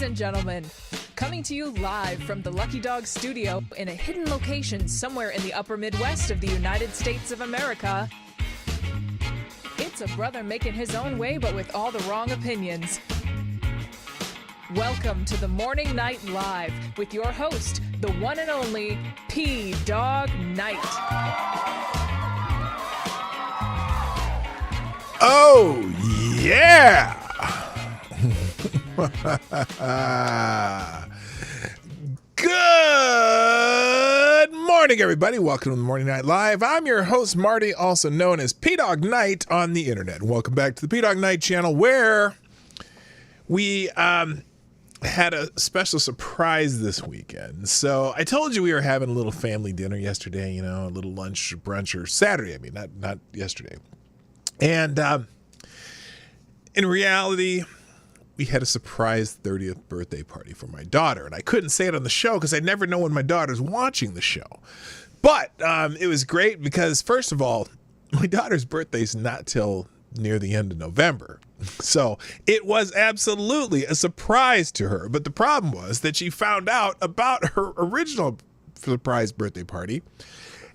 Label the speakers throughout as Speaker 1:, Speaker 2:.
Speaker 1: Ladies and gentlemen, coming to you live from the Lucky Dog studio in a hidden location somewhere in the upper Midwest of the United States of America, it's a brother making his own way but with all the wrong opinions. Welcome to the Morning Night Live with your host, the one and only P-Dog Knight.
Speaker 2: Oh, yeah! Good morning, everybody. Welcome to the Morning Night Live. I'm your host, Marty, also known as P-Dog Knight on the internet. Welcome back to the P-Dog Knight channel, where we had a special surprise this weekend. So I told you we were having a little family dinner yesterday, you know, a little lunch, brunch, or Saturday. I mean, not yesterday. And in reality, we had a surprise 30th birthday party for my daughter. And I couldn't say it on the show because I never know when my daughter's watching the show. But it was great because, first of all, my daughter's birthday's not till near the end of November. So it was absolutely a surprise to her. But the problem was that she found out about her original surprise birthday party.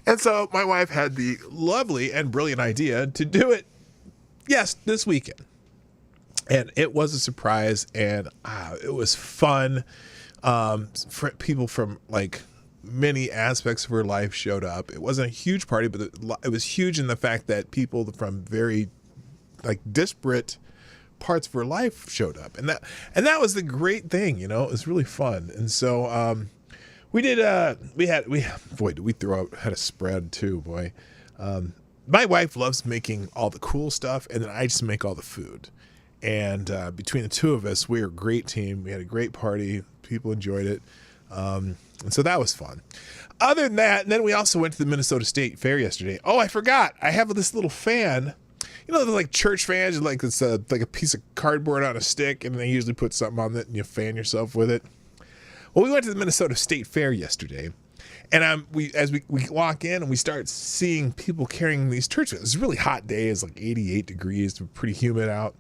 Speaker 2: And so my wife had the lovely and brilliant idea to do it, yes, this weekend. And it was a surprise, and it was fun. People from like many aspects of her life showed up. It wasn't a huge party, but it was huge in the fact that people from very like disparate parts of her life showed up, and that was the great thing. You know, it was really fun. And so we did. Did we had a spread too, boy. My wife loves making all the cool stuff, and then I just make all the food. And between the two of us, we were a great team. We had a great party. People enjoyed it. And so that was fun. Other than that, and then we also went to the Minnesota State Fair yesterday. Oh, I forgot. I have this little fan. You know, they're like church fans. Like it's like a piece of cardboard on a stick, and they usually put something on it, and you fan yourself with it. Well, we went to the Minnesota State Fair yesterday. And we walk in and we start seeing people carrying these church fans. It's a really hot day. It's like 88 degrees. It's pretty humid out.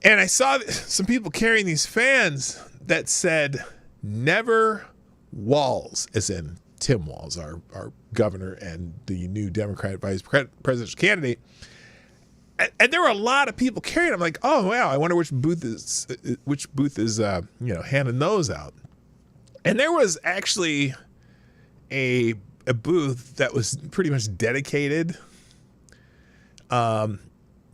Speaker 2: And I saw some people carrying these fans that said, "Never Walls," as in Tim Walz, our governor and the new Democratic vice presidential candidate. And there were a lot of people carrying them. I'm like, oh, wow, I wonder which booth is handing those out. And there was actually a booth that was pretty much dedicated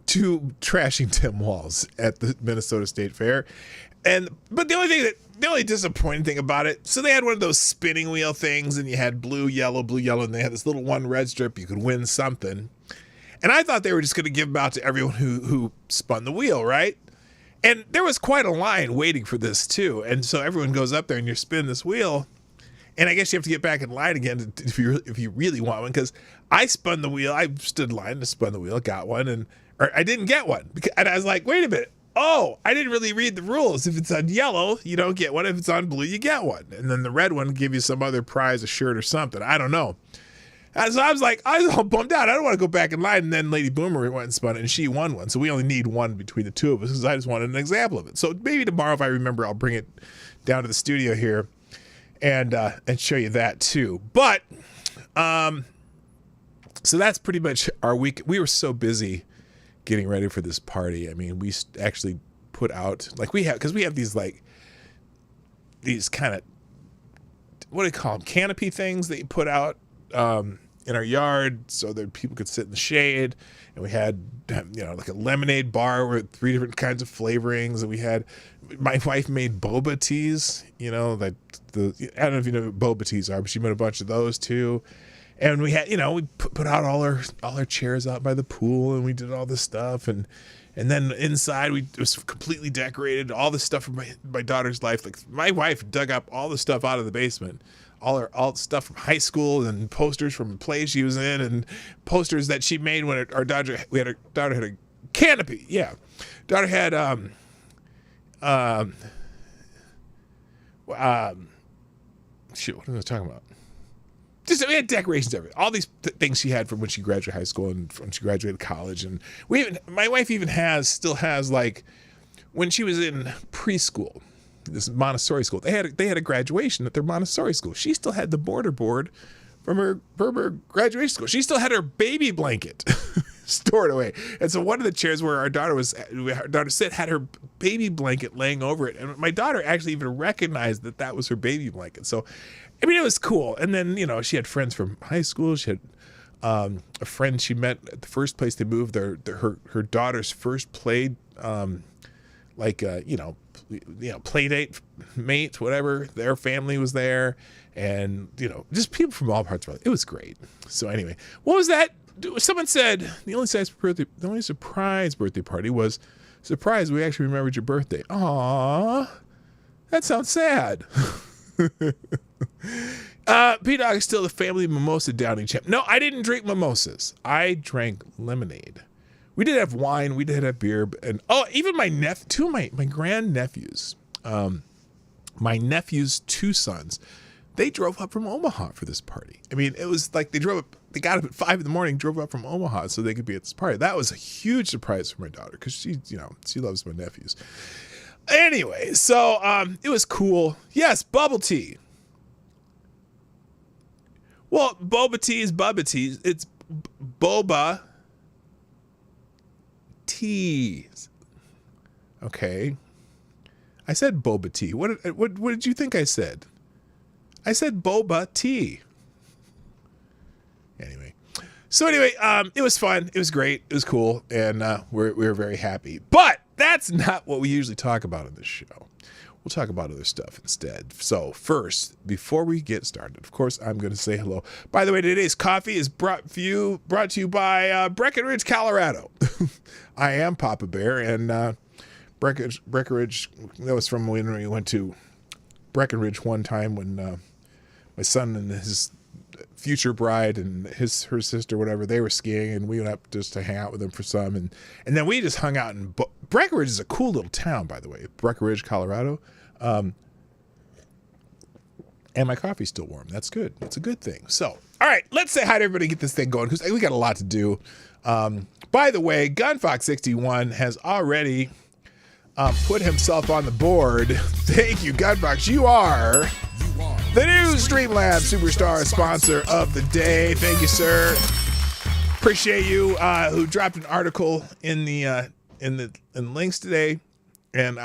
Speaker 2: to trashing Tim Walz at the Minnesota State Fair. But the only disappointing thing about it, so they had one of those spinning wheel things, and you had blue, yellow, and they had this little one red strip. You could win something. And I thought they were just going to give them out to everyone who spun the wheel, right? And there was quite a line waiting for this too. And so everyone goes up there and you're spinning this wheel. And I guess you have to get back in line again if you really want one. Because I spun the wheel. I stood in line to spun the wheel, got one, or I didn't get one. And I was like, wait a minute. Oh, I didn't really read the rules. If it's on yellow, you don't get one. If it's on blue, you get one. And then the red one give you some other prize, a shirt or something. I don't know. And so I was all bummed out. I don't want to go back in line. And then Lady Boomer went and spun it, and she won one. So we only need one between the two of us because I just wanted an example of it. So maybe tomorrow, if I remember, I'll bring it down to the studio here and show you that too. But so that's pretty much our week. We were so busy getting ready for this party. I mean, we actually put out because we have these kind of, what do you call them, canopy things that you put out in our yard so that people could sit in the shade. And we had like a lemonade bar with 3 different kinds of flavorings, and my wife made boba teas. I don't know if you know what boba teas are, but she made a bunch of those too. And we had, we put out all our chairs out by the pool, and we did all this stuff. And then inside it was completely decorated, all the stuff from my daughter's life. Like my wife dug up all the stuff out of the basement, all stuff from high school and posters from plays she was in and posters that she made when our daughter had a canopy. Yeah. Daughter had, shoot, what was I talking about? Just we had decorations everywhere. All these things she had from when she graduated high school and when she graduated college, and my wife even still has like when she was in preschool. this Montessori school. They had a graduation at their Montessori school. She still had the border board from her graduation school. She still had her baby blanket stored away. And so one of the chairs where our daughter sat had her baby blanket laying over it. And my daughter actually even recognized that was her baby blanket. So, I mean, it was cool. And then, she had friends from high school. She had a friend she met at the first place they moved. Her daughter's first play, play date mate, whatever. Their family was there. And, just people from all parts of it. It was great. So anyway, what was that? Someone said the only surprise birthday party was, surprise, we actually remembered your birthday. Aww, that sounds sad. P-Dog is still the family mimosa downing champ. No, I didn't drink mimosas. I drank lemonade. We did have wine. We did have beer. And even two of my grandnephews, my nephew's two sons, they drove up from Omaha for this party. I mean, it was like they got up at 5 a.m, drove up from Omaha so they could be at this party. That was a huge surprise for my daughter because she loves my nephews. Anyway, so it was cool. Yes, bubble tea. Well, boba tea is bubba tea. It's boba tea. Okay. I said boba tea. What did you think I said? I said boba tea. Anyway, it was fun. It was great. It was cool, and we were very happy. But that's not what we usually talk about on this show. We'll talk about other stuff instead. So first, before we get started, of course, I'm going to say hello. By the way, today's coffee is brought to you by Breckenridge, Colorado. I am Papa Bear, and Breckenridge. That was from when we went to Breckenridge one time when my son and his future bride and her sister, whatever, they were skiing, and we went up just to hang out with them for some, and then we just hung out in Breckenridge is a cool little town, by the way, Breckenridge, Colorado. And my coffee's still warm. That's good. That's a good thing. So, all right, let's say hi to everybody, get this thing going, because we got a lot to do. By the way, Gunfox61 has already put himself on the board. Thank you, Gunfox. You are the new Streamlabs Superstar sponsor of the day. Thank you, sir. Appreciate you. Who dropped an article in the links today, and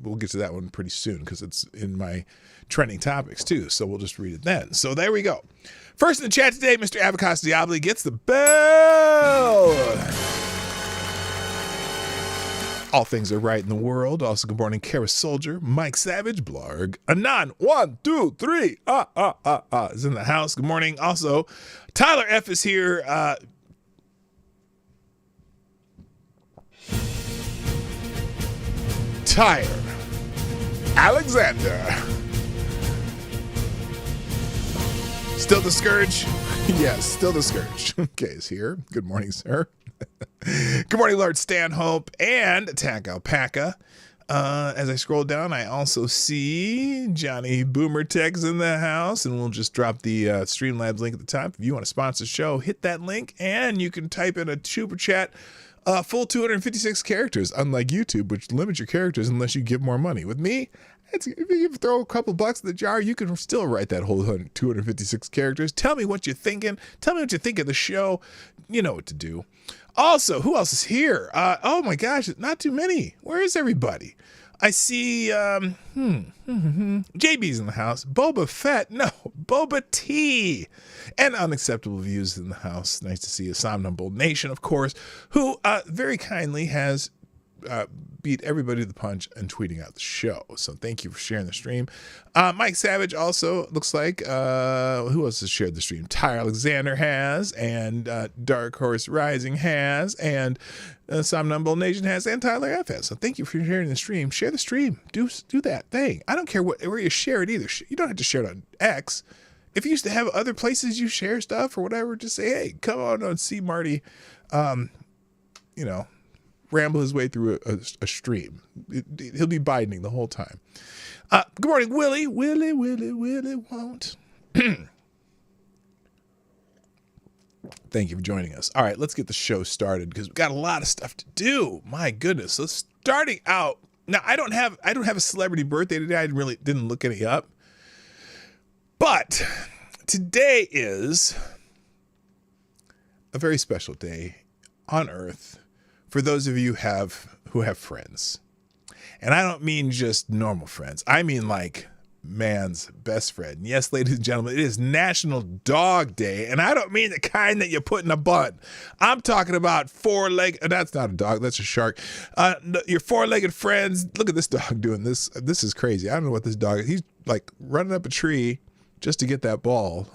Speaker 2: we'll get to that one pretty soon because it's in my trending topics too. So we'll just read it then. So there we go. First in the chat today, Mr. Avocas Diabli gets the bell. All things are right in the world. Also, good morning, Kara Soldier, Mike Savage, Blarg, Anon, 1, 2, 3, is in the house. Good morning. Also, Tyler F is here. Tyre Alexander. Still the Scourge? Yes, still the Scourge. Okay, is here. Good morning, sir. Good morning, Lord Stanhope and Attack Alpaca. As I scroll down, I also see Johnny Boomer Tech's in the house, and we'll just drop the Streamlabs link at the top. If you want to sponsor the show, hit that link, and you can type in a super chat. Full 256 characters, unlike YouTube, which limits your characters unless you give more money. With me, if you throw a couple bucks in the jar, you can still write that whole 256 characters. Tell me what you're thinking. Tell me what you think of the show. You know what to do. Also, who else is here? Oh my gosh, not too many. Where is everybody? I see JB's in the house. Boba Fett, no, Boba T. And Unacceptable Views in the house. Nice to see a Somnambule Nation, of course, who very kindly has beat everybody to the punch and tweeting out the show. So thank you for sharing the stream. Mike Savage also looks like, who else has shared the stream? Tyre Alexander has, and Dark Horse Rising has, and Somnambule Nation has, and Tyler F has. So thank you for sharing the stream. Share the stream. Do that thing. I don't care where you share it either. You don't have to share it on X. If you used to have other places you share stuff or whatever, just say, hey, come on and see Marty, ramble his way through a stream. He'll be biting the whole time. Good morning, Willie. Willie won't. Thank you for joining us. All right, let's get the show started because we've got a lot of stuff to do. My goodness. So starting out Now I don't have a celebrity birthday today. I didn't look any up. But today is a very special day on Earth for those of you who have friends. And I don't mean just normal friends. I mean like man's best friend. Yes, ladies and gentlemen, it is National Dog Day. And I don't mean the kind that you put in a bun. I'm talking about four-legged, that's not a dog, that's a shark. Your four-legged friends. Look at this dog doing this. This is crazy. I don't know what this dog is. He's like running up a tree just to get that ball.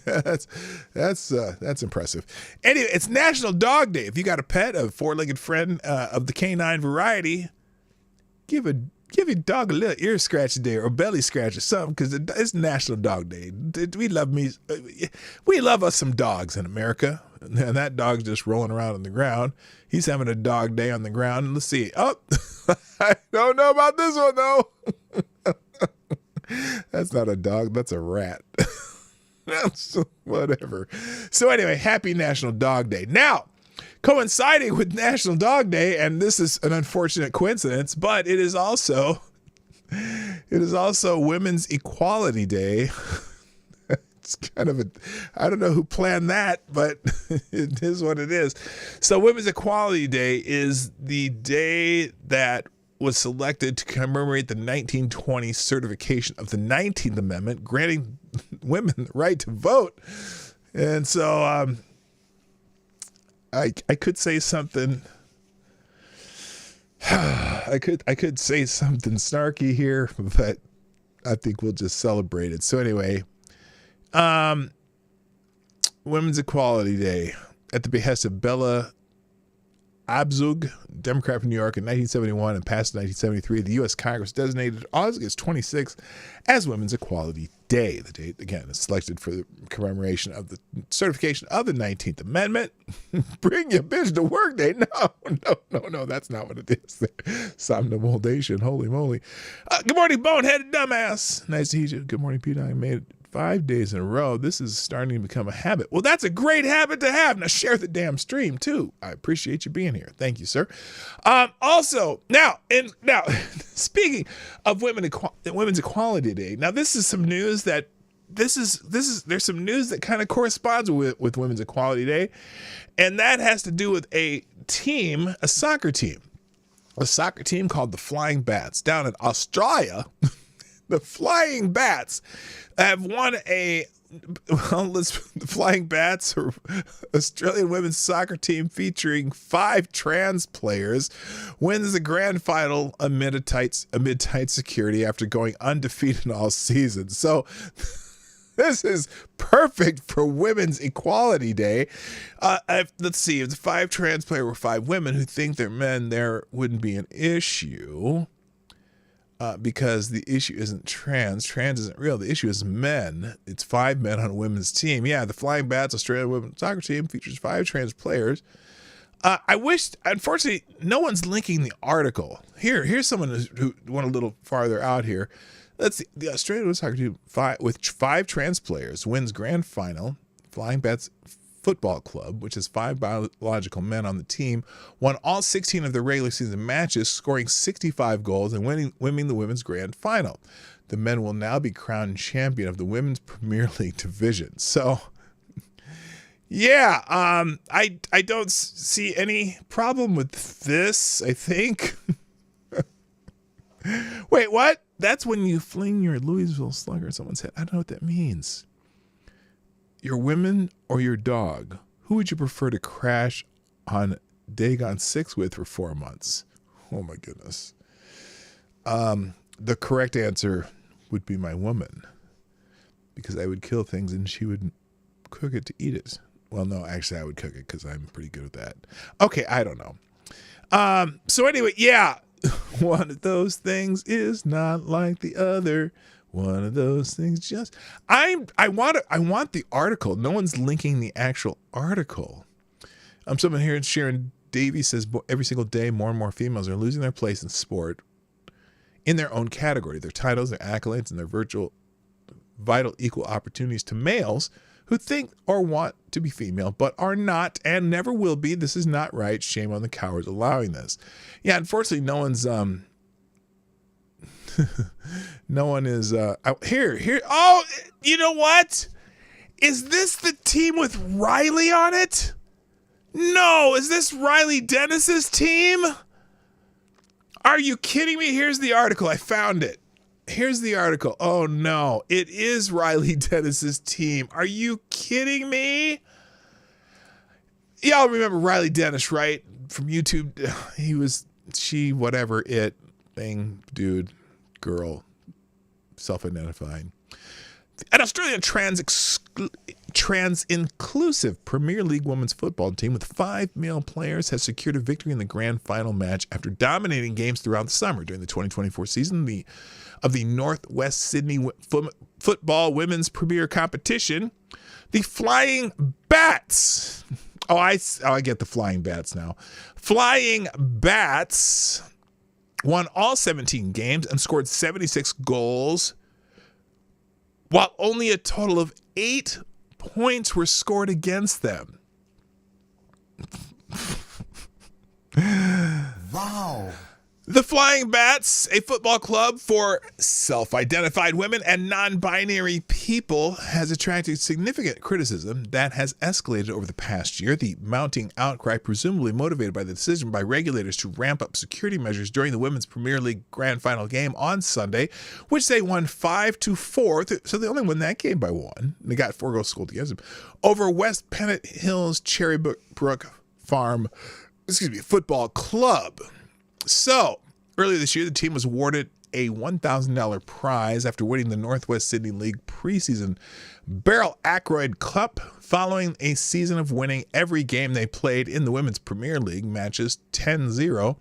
Speaker 2: That's impressive. Anyway, it's National Dog Day. If you got a pet, a four-legged friend of the canine variety, give your dog a little ear scratch today or a belly scratch or something, because it's National Dog Day. We love us some dogs in America. And that dog's just rolling around on the ground. He's having a dog day on the ground. Let's see. Oh, I don't know about this one though. That's not a dog. That's a rat. Whatever. So anyway, happy National Dog Day. Now, coinciding with National Dog Day, and this is an unfortunate coincidence, but it is also Women's Equality Day. It's kind of I don't know who planned that, but it is what it is. So Women's Equality Day is the day that was selected to commemorate the 1920 certification of the 19th Amendment, granting women the right to vote. And so I could say something. I could say something snarky here, but I think we'll just celebrate it. So anyway, Women's Equality Day at the behest of Bella Abzug, Democrat from New York, in 1971 and passed in 1973. The U.S. Congress designated August 26th as Women's Equality Day. The date, again, is selected for the commemoration of the certification of the 19th Amendment. Bring your bitch to work day. No, that's not what it is. Somnambulism, holy moly. Good morning, boneheaded dumbass. Nice to meet you. Good morning, Pete. I made it 5 days in a row. This is starting to become a habit. Well, that's a great habit to have. Now share the damn stream too. I appreciate you being here. Thank you, sir. Also, now speaking of Women's Equality Day. Now this is some news that there's some news that kind of corresponds with Women's Equality Day, and that has to do with a soccer team called the Flying Bats down in Australia. The Flying Bats have won the Flying Bats, or Australian women's soccer team featuring 5 trans players, wins the grand final amid tight security after going undefeated all season. So this is perfect for Women's Equality Day. Let's see, if the 5 trans players were 5 women who think they're men, there wouldn't be an issue. Because the issue isn't trans. Trans isn't real. The issue is men. It's 5 men on a women's team. Yeah, the Flying Bats Australian women's soccer team features 5 trans players. Unfortunately, no one's linking the article. Here's someone who went a little farther out here. Let's see. The Australian women's soccer team with 5 trans players wins grand final. Flying Bats Football Club, which has 5 biological men on the team, won all 16 of their regular season matches, scoring 65 goals and winning the women's grand final. The men will now be crowned champion of the Women's Premier League division. So, yeah, I don't see any problem with this, I think. Wait, what? That's when you fling your Louisville Slugger at someone's head. I don't know what that means. Your women or your dog? Who would you prefer to crash on Dagon 6 with for 4 months? Oh my goodness. The correct answer would be my woman, because I would kill things and she would cook it to eat it. Well, no, actually I would cook it because I'm pretty good at that. Okay, I don't know. So anyway, yeah, one of those things is not like the other. One of those things just... I want the article. No one's linking the actual article. Someone here, Sharon Davies, says every single day more and more females are losing their place in sport in their own category. Their titles, their accolades, and their vital equal opportunities to males who think or want to be female but are not and never will be. This is not right. Shame on the cowards allowing this. Yeah, unfortunately, no one's No one is here. Oh, you know what? Is this the team with Riley on it? No, is this Riley Dennis's team? Are you kidding me? Here's the article. I found it. Here's the article. Oh no, it is Riley Dennis's team. Are you kidding me? Y'all remember Riley Dennis, right? From YouTube. Whatever, thing, dude, girl, self-identified. An Australian trans-inclusive Premier League women's football team with 5 male players has secured a victory in the grand final match after dominating games throughout the summer during the 2024 season of the Northwest Sydney Football Women's Premier Competition. The Flying Bats. I get the Flying Bats now. Flying Bats won all 17 games and scored 76 goals, while only a total of 8 points were scored against them.
Speaker 3: Wow.
Speaker 2: The Flying Bats, a football club for self-identified women and non-binary people, has attracted significant criticism that has escalated over the past year. The mounting outcry, presumably motivated by the decision by regulators to ramp up security measures during the Women's Premier League Grand Final game on Sunday, which they won 5-4. So they only won that game by 1. They got 4 goals scored against them over West Pennant Hills Cherrybrook Farm, football club. So, earlier this year, the team was awarded a $1,000 prize after winning the Northwest Sydney League preseason Beryl Ackroyd Cup following a season of winning every game they played in the Women's Premier League matches 10-0.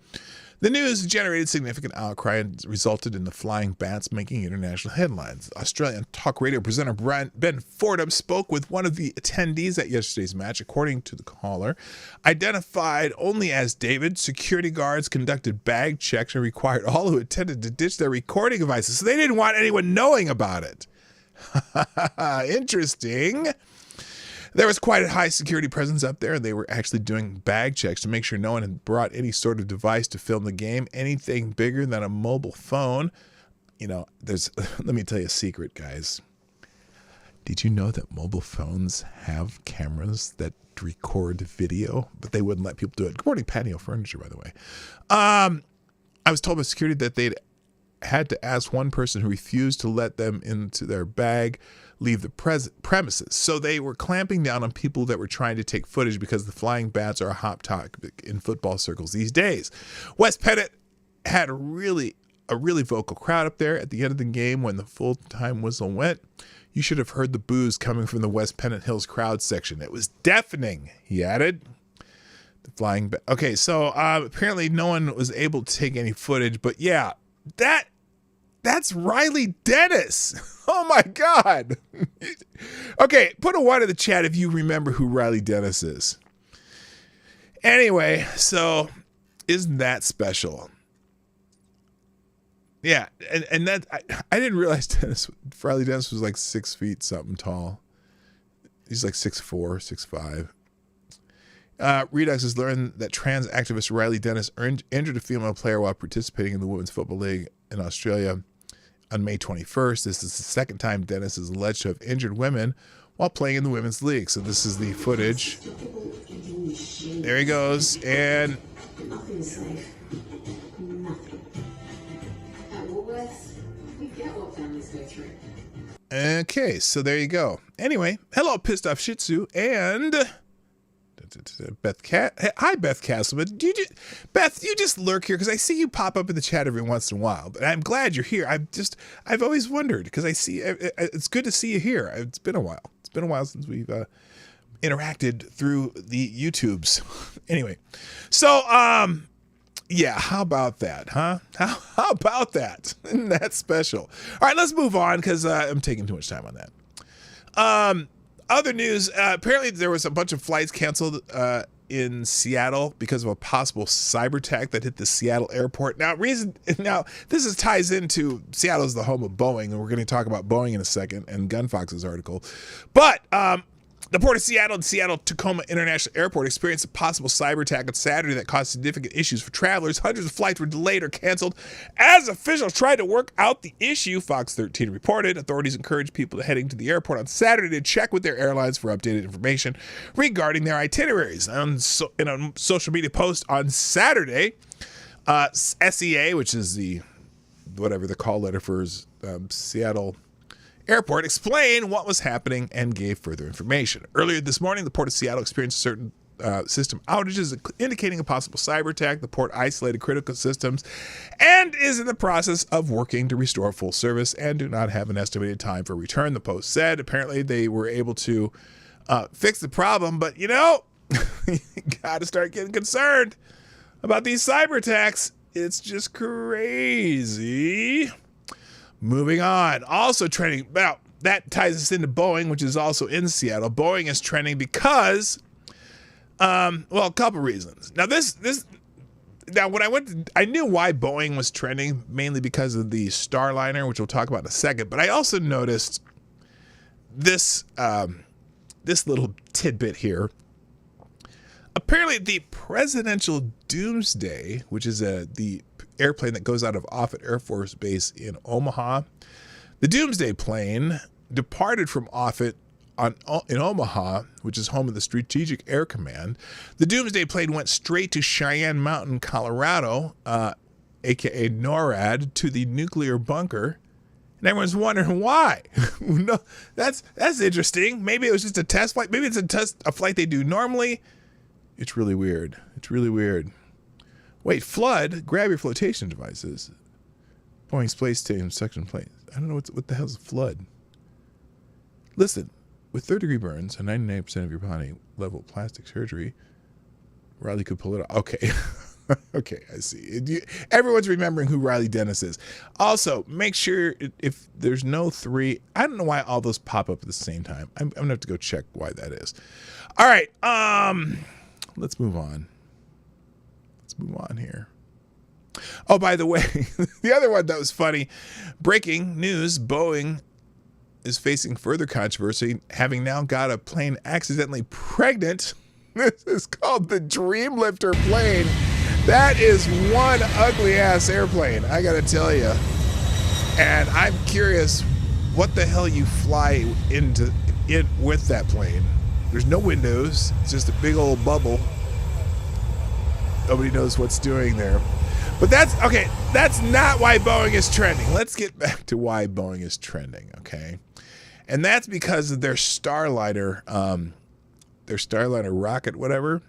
Speaker 2: The news generated significant outcry and resulted in the Flying Bats making international headlines. Australian talk radio presenter Ben Fordham spoke with one of the attendees at yesterday's match. According to the caller, identified only as David, security guards conducted bag checks and required all who attended to ditch their recording devices. So they didn't want anyone knowing about it. Interesting. There was quite a high security presence up there, and they were actually doing bag checks to make sure no one had brought any sort of device to film the game. Anything bigger than a mobile phone. Let me tell you a secret, guys. Did you know that mobile phones have cameras that record video, but they wouldn't let people do it? Good morning, Patio Furniture, by the way. I was told by security that they'd had to ask one person who refused to let them into their bag leave the premises. So they were clamping down on people that were trying to take footage because the Flying Bats are a hot topic in football circles these days. West Pennant had a really vocal crowd up there at the end of the game when the full-time whistle went. You should have heard the boos coming from the West Pennant Hills crowd section. It was deafening, he added. The Flying Bats. Okay, so apparently no one was able to take any footage, but yeah, that's Riley Dennis. Oh my God. Okay, put a 1 in the chat if you remember who Riley Dennis is. Anyway, so isn't that special? Yeah, and that I didn't realize Riley Dennis was like 6 feet something tall. He's like 6'4", 6'5". Redux has learned that trans activist Riley Dennis injured a female player while participating in the Women's Football League in Australia on May 21st. This is the second time Dennis is alleged to have injured women while playing in the Women's League. So this is the footage. There he goes. And
Speaker 4: Nothing's safe. Nothing. At Woolworths, we get what families go through.
Speaker 2: okay, so there you go. Anyway, hello, Pissed Off Shih Tzu and Beth Hi, Beth Castleman. Beth, you just lurk here because I see you pop up in the chat every once in a while. But I'm glad you're here. I've always wondered because I see it's good to see you here. It's been a while. It's been a while since we've interacted through the YouTubes. Anyway, so yeah, how about that, huh? How about that? Isn't that special? All right, let's move on because I'm taking too much time on that. Other news, apparently there was a bunch of flights canceled in Seattle because of a possible cyber attack that hit the Seattle airport. Now, this ties into Seattle's the home of Boeing, and we're going to talk about Boeing in a second and Gunfox's article. But The Port of Seattle and Seattle-Tacoma International Airport experienced a possible cyber attack on Saturday that caused significant issues for travelers. Hundreds of flights were delayed or canceled as officials tried to work out the issue, Fox 13 reported. Authorities encouraged people heading to the airport on Saturday to check with their airlines for updated information regarding their itineraries. In a social media post on Saturday, SEA, which is the call letter for Seattle Airport, explained what was happening and gave further information. Earlier this morning, the Port of Seattle experienced certain system outages indicating a possible cyber attack. The port isolated critical systems and is in the process of working to restore full service and do not have an estimated time for return, the post said. Apparently, they were able to fix the problem, but you got to start getting concerned about these cyber attacks. It's just crazy. Moving on. Also trending, well, that ties us into Boeing, which is also in Seattle. Boeing is trending because, a couple reasons. Now, when I knew why Boeing was trending, mainly because of the Starliner, which we'll talk about in a second. But I also noticed this little tidbit here. Apparently, the Presidential Doomsday, which is the airplane that goes out of Offutt Air Force Base in Omaha, the Doomsday plane departed from Offutt in Omaha, which is home of the Strategic Air Command. The Doomsday plane went straight to Cheyenne Mountain, Colorado, aka NORAD, to the nuclear bunker. And everyone's wondering why. No, that's interesting. Maybe it was just a test flight. Maybe it's a flight they do normally. It's really weird. Wait, flood? Grab your flotation devices. Boeing space station section plane. I don't know what the hell's a flood. Listen, with third-degree burns and 99% of your body level plastic surgery, Riley could pull it off. Okay. Okay, I see. Everyone's remembering who Riley Dennis is. Also, make sure if there's no 3, I don't know why all those pop up at the same time. I'm going to have to go check why that is. All right, let's move on. Here. Oh, by the way, the other one that was funny, breaking news, Boeing is facing further controversy, having now got a plane accidentally pregnant. This is called the Dreamlifter plane. That is one ugly-ass airplane, I gotta tell you. And I'm curious what the hell you fly into it with that plane. There's no windows. It's just a big old bubble. Nobody knows what's doing there. But that's not why Boeing is trending. Let's get back to why Boeing is trending, okay? And that's because of their Starliner rocket, whatever.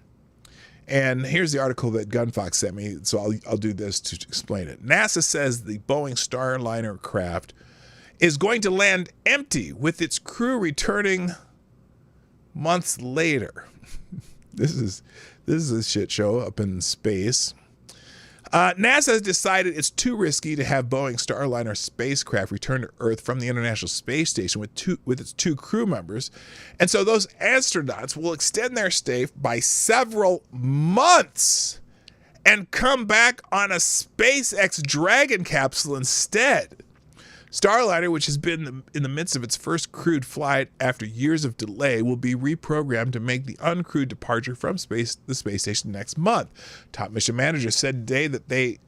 Speaker 2: And here's the article that Gunfox sent me, so I'll do this to explain it. NASA says the Boeing Starliner craft is going to land empty, with its crew returning months later. This is a shit show up in space. NASA has decided it's too risky to have Boeing Starliner spacecraft return to Earth from the International Space Station with its 2 crew members. And so those astronauts will extend their stay by several months and come back on a SpaceX Dragon capsule instead. Starliner, which has been in the midst of its first crewed flight after years of delay, will be reprogrammed to make the uncrewed departure from the space station next month. Top mission manager said today that they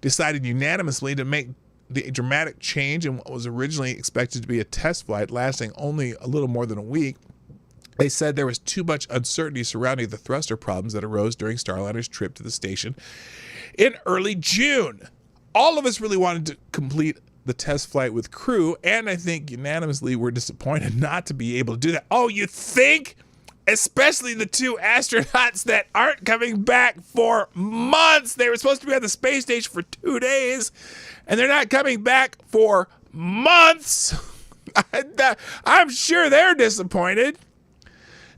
Speaker 2: decided unanimously to make the dramatic change in what was originally expected to be a test flight lasting only a little more than a week. They said there was too much uncertainty surrounding the thruster problems that arose during Starliner's trip to the station in early June. All of us really wanted to complete the test flight with crew, and I think unanimously we're disappointed not to be able to do that. Oh, you think? Especially the 2 astronauts that aren't coming back for months. They were supposed to be on the space station for 2 days, and they're not coming back for months. I'm sure they're disappointed.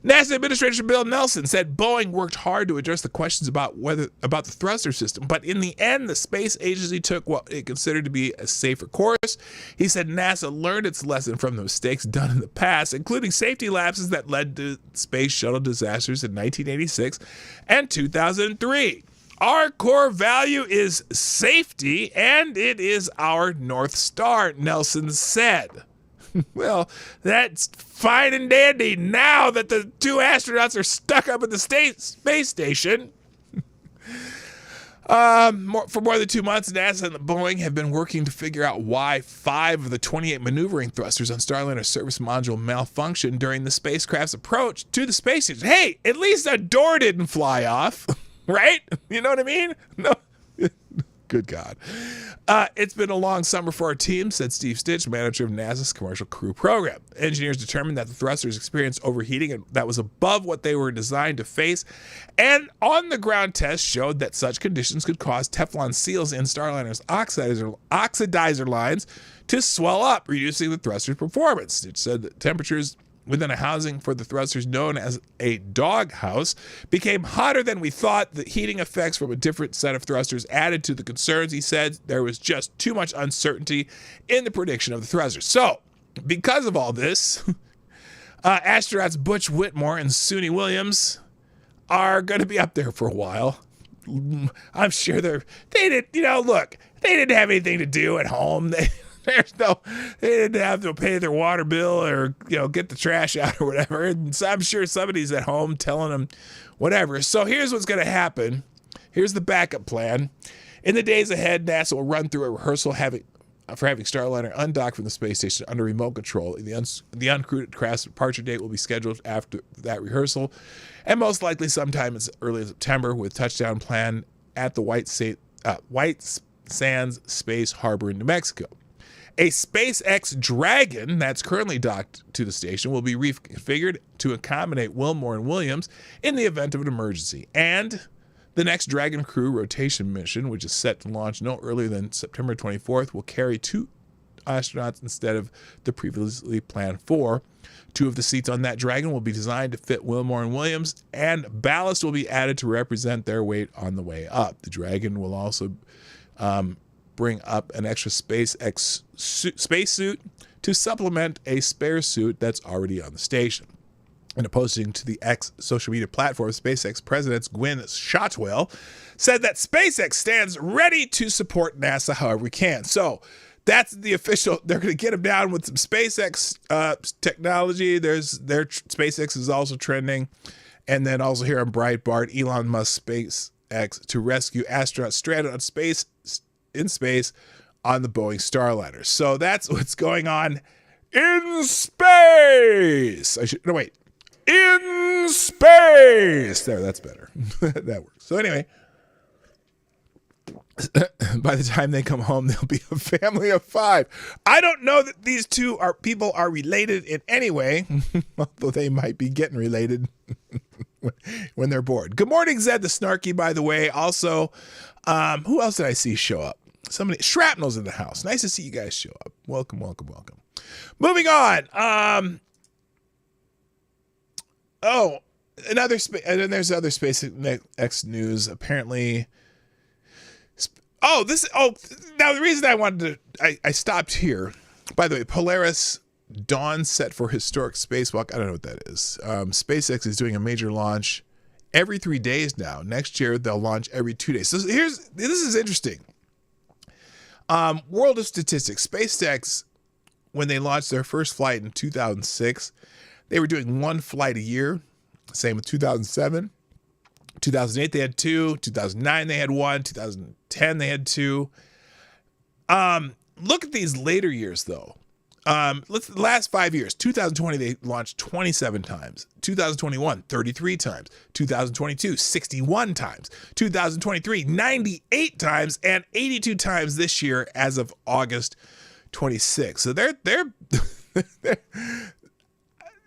Speaker 2: NASA Administrator Bill Nelson said Boeing worked hard to address the questions about the thruster system, but in the end, the space agency took what it considered to be a safer course. He said NASA learned its lesson from the mistakes done in the past, including safety lapses that led to space shuttle disasters in 1986 and 2003. Our core value is safety, and it is our North Star, Nelson said. Well, that's fine and dandy now that the two astronauts are stuck up at the space station. For more than 2 months, NASA and the Boeing have been working to figure out why 5 of the 28 maneuvering thrusters on Starliner's service module malfunctioned during the spacecraft's approach to the space station. Hey, at least a door didn't fly off, right? You know what I mean? No. Good God. It's been a long summer for our team, said Steve Stitch, manager of NASA's Commercial Crew Program. Engineers determined that the thrusters experienced overheating and that was above what they were designed to face, and on-the-ground tests showed that such conditions could cause Teflon seals in Starliner's oxidizer lines to swell up, reducing the thruster's performance. Stitch said that temperatures within a housing for the thrusters known as a dog house became hotter than we thought. The heating effects from a different set of thrusters added to the concerns. He said there was just too much uncertainty in the prediction of the thrusters. So, because of all this, astronauts Butch Whitmore and Suni Williams are going to be up there for a while. I'm sure they didn't have anything to do at home. They didn't have to pay their water bill or, get the trash out or whatever. And so I'm sure somebody's at home telling them whatever. So here's what's going to happen. Here's the backup plan. In the days ahead, NASA will run through a rehearsal for having Starliner undock from the space station under remote control. The uncrewed craft's departure date will be scheduled after that rehearsal, and most likely sometime as early as September, with touchdown planned at the White Sands Space Harbor in New Mexico. A SpaceX Dragon that's currently docked to the station will be reconfigured to accommodate Wilmore and Williams in the event of an emergency. And the next Dragon crew rotation mission, which is set to launch no earlier than September 24th, will carry 2 astronauts instead of the previously planned 4. 2 of the seats on that Dragon will be designed to fit Wilmore and Williams, and ballast will be added to represent their weight on the way up. The Dragon will also bring up an extra SpaceX spacesuit to supplement a spare suit that's already on the station. In a posting to the X social media platform, SpaceX President Gwynne Shotwell said that SpaceX stands ready to support NASA however we can. So that's the official. They're going to get them down with some SpaceX technology. SpaceX is also trending. And then also here on Breitbart, Elon Musk SpaceX to rescue astronauts stranded in space on the Boeing Starliner. So that's what's going on in space. In space. There, that's better. That works. So anyway, by the time they come home, they'll be a family of 5. I don't know that these two people are related in any way, although they might be getting related when they're bored. Good morning, Zed the Snarky, by the way. Also, who else did I see show up? Shrapnel's in the house. Nice to see you guys show up. Welcome, welcome, welcome. Moving on. And then there's other SpaceX news. Apparently, now the reason I wanted to, I stopped here. By the way, Polaris Dawn set for historic spacewalk. I don't know what that is. SpaceX is doing a major launch every 3 days now. Next year, they'll launch every 2 days. So this is interesting. World of statistics. SpaceX, when they launched their first flight in 2006, they were doing 1 flight a year. Same with 2007. 2008, they had 2. 2009, they had 1. 2010, they had 2. Look at these later years, though. The last 5 years. 2020, they launched 27 times. 2021, 33 times. 2022, 61 times. 2023, 98 times, and 82 times this year as of August 26. So they're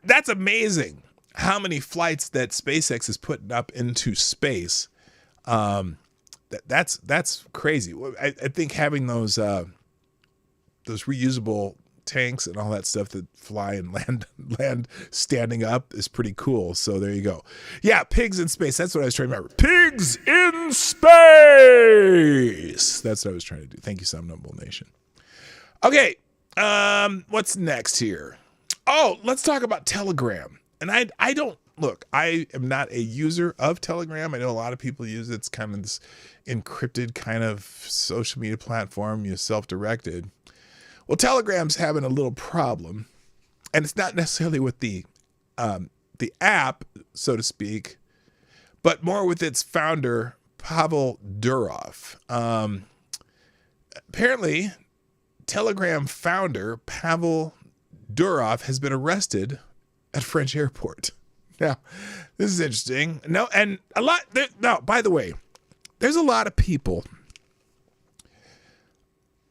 Speaker 2: that's amazing how many flights that SpaceX is putting up into space. That's crazy. I think having those reusable tanks and all that stuff that fly and land standing up is pretty cool. So there you go. Yeah, pigs in space. That's what I was trying to remember. Pigs in space. That's what I was trying to do. Thank you, Some Noble Nation. Okay, what's next here? Oh, let's talk about Telegram. And I am not a user of Telegram. I know a lot of people use it. It's kind of this encrypted kind of social media platform, self-directed. Well, Telegram's having a little problem. and it's not necessarily with the app, so to speak, but more with its founder, Pavel Durov. Apparently, Telegram founder Pavel Durov has been arrested at a French airport. Now, this is interesting. By the way, there's a lot of people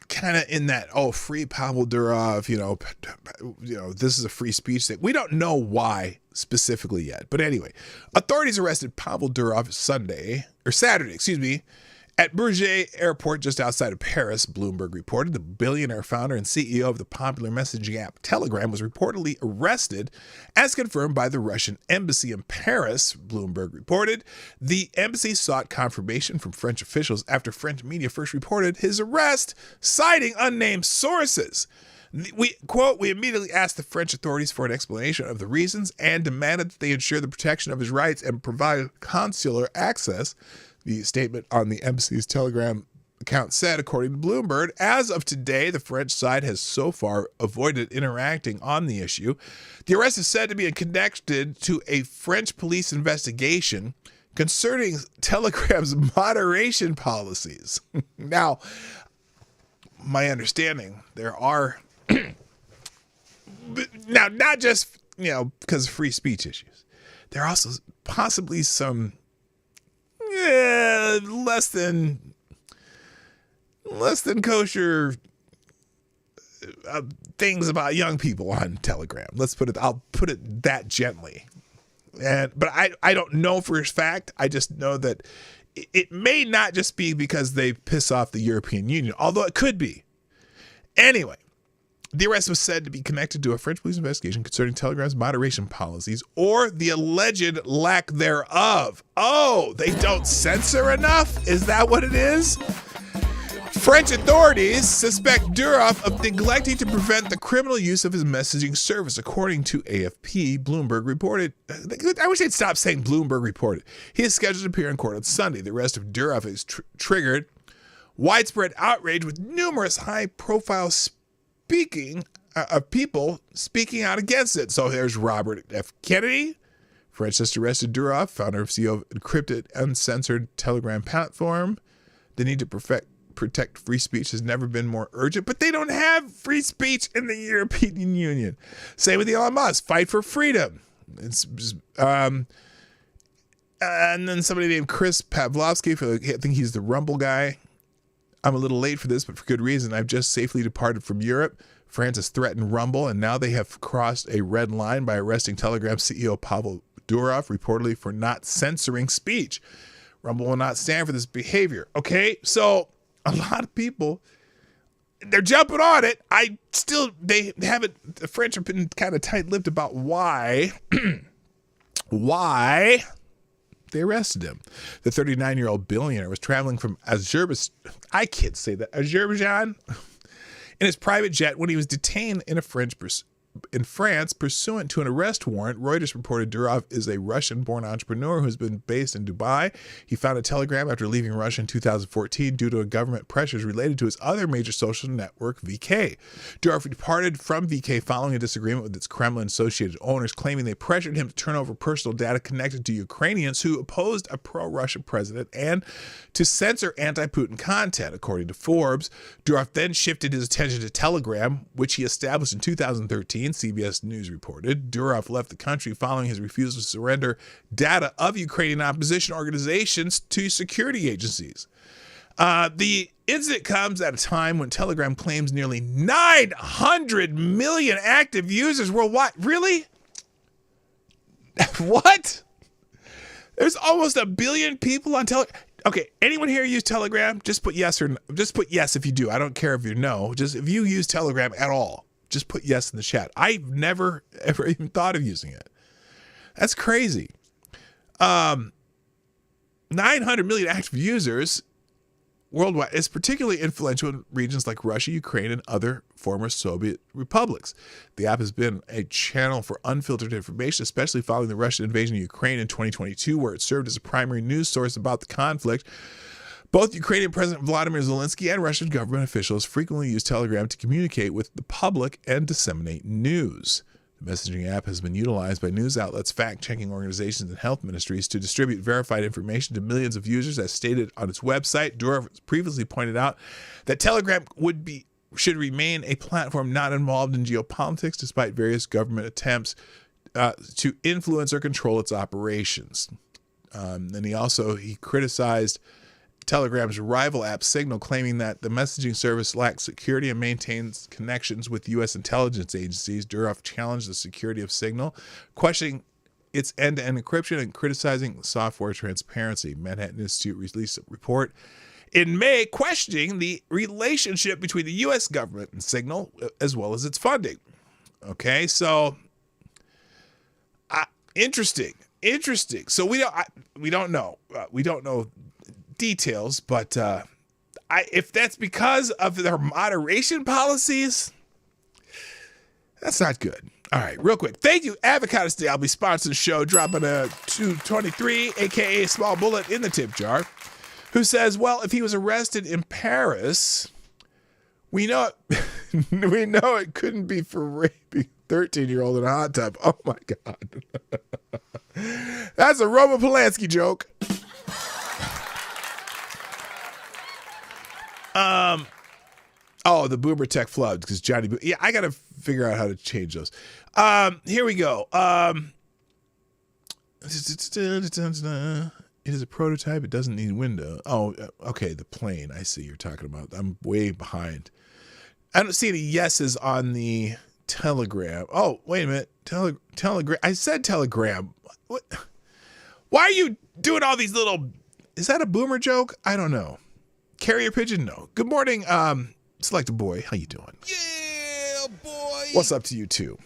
Speaker 2: kind of in that, free Pavel Durov, this is a free speech thing. We don't know why specifically yet. But anyway, authorities arrested Pavel Durov Saturday, at Bourget Airport just outside of Paris. Bloomberg reported the billionaire founder and CEO of the popular messaging app Telegram was reportedly arrested, as confirmed by the Russian embassy in Paris. Bloomberg reported the embassy sought confirmation from French officials after French media first reported his arrest, citing unnamed sources. We immediately asked the French authorities for an explanation of the reasons and demanded that they ensure the protection of his rights and provide consular access. The statement on the embassy's Telegram account said, according to Bloomberg, as of today, the French side has so far avoided interacting on the issue. The arrest is said to be connected to a French police investigation concerning Telegram's moderation policies. Now, my understanding, there are now not just because of free speech issues, there are also possibly some less than kosher things about young people on Telegram. I'll put it that gently. But I don't know for a fact. I just know that it may not just be because they piss off the European Union, although it could be. Anyway, the arrest was said to be connected to a French police investigation concerning Telegram's moderation policies or the alleged lack thereof. Oh, they don't censor enough? Is that what it is? French authorities suspect Durov of neglecting to prevent the criminal use of his messaging service, according to AFP. Bloomberg reported. I wish they'd stop saying Bloomberg reported. He is scheduled to appear in court on Sunday. The arrest of Durov has triggered widespread outrage, with numerous high-profile people speaking out against it. So there's Robert F. Kennedy. French just arrested Durov, founder of CEO of encrypted, uncensored Telegram platform. The need to protect free speech has never been more urgent, but they don't have free speech in the European Union. Same with Elon Musk, fight for freedom. And then somebody named Chris Pavlovsky, I think he's the Rumble guy. I'm a little late for this, but for good reason. I've just safely departed from Europe. France has threatened Rumble, and now they have crossed a red line by arresting Telegram CEO Pavel Durov, reportedly for not censoring speech. Rumble will not stand for this behavior. Okay, so a lot of people, they're jumping on it. The French have been kind of tight-lipped about why they arrested him. The 39-year-old billionaire was traveling from Azerbaijan in his private jet when he was detained in France pursuant to an arrest warrant. Reuters reported Durov is a Russian-born entrepreneur who has been based in Dubai. He founded Telegram after leaving Russia in 2014 due to government pressures related to his other major social network, VK. Durov departed from VK following a disagreement with its Kremlin-associated owners, claiming they pressured him to turn over personal data connected to Ukrainians who opposed a pro-Russia president and to censor anti-Putin content, according to Forbes. Durov then shifted his attention to Telegram, which he established in 2013. CBS News reported. Durov left the country following his refusal to surrender data of Ukrainian opposition organizations to security agencies. The incident comes at a time when Telegram claims nearly 900 million active users worldwide. Really? What? There's almost 1 billion people on Telegram. Okay, anyone here use Telegram? Just put yes or no. Just put yes if you do. I don't care if you know. Just if you use Telegram at all. Just put yes in the chat. I've never, ever even thought of using it. That's crazy. 900 million active users worldwide is particularly influential in regions like Russia, Ukraine, and other former Soviet republics. The app has been a channel for unfiltered information, especially following the Russian invasion of Ukraine in 2022, where it served as a primary news source about the conflict. Both Ukrainian President Vladimir Zelensky and Russian government officials frequently use Telegram to communicate with the public and disseminate news. The messaging app has been utilized by news outlets, fact-checking organizations, and health ministries to distribute verified information to millions of users, as stated on its website. Durov previously pointed out that Telegram should remain a platform not involved in geopolitics, despite various government attempts to influence or control its operations. And he criticized Telegram's rival app Signal, claiming that the messaging service lacks security and maintains connections with U.S. intelligence agencies. Durov challenged the security of Signal, questioning its end-to-end encryption and criticizing software transparency. Manhattan Institute released a report in May questioning the relationship between the U.S. government and Signal, as well as its funding. Okay, so interesting. So we don't know details, but if that's because of their moderation policies, that's not good. All right, real quick. Thank you, Avocado Stay. I'll be sponsoring the show, dropping a 223, aka small bullet, in the tip jar, who says, well, if he was arrested in Paris, we know it couldn't be for raping a 13-year-old in a hot tub. Oh my God. That's a Roman Polanski joke. The boomer tech floods because Johnny. Yeah, I got to figure out how to change those. Here we go. It is a prototype. It doesn't need window. Oh, okay. The plane. I see you're talking about. I'm way behind. I don't see any yeses on the Telegram. Oh, wait a minute. Telegram. I said Telegram. What? Why are you doing all these little? Is that a boomer joke? I don't know. Carrier pigeon? No. Good morning, Selected Boy. How you doing?
Speaker 3: Yeah, boy.
Speaker 2: What's up to you too?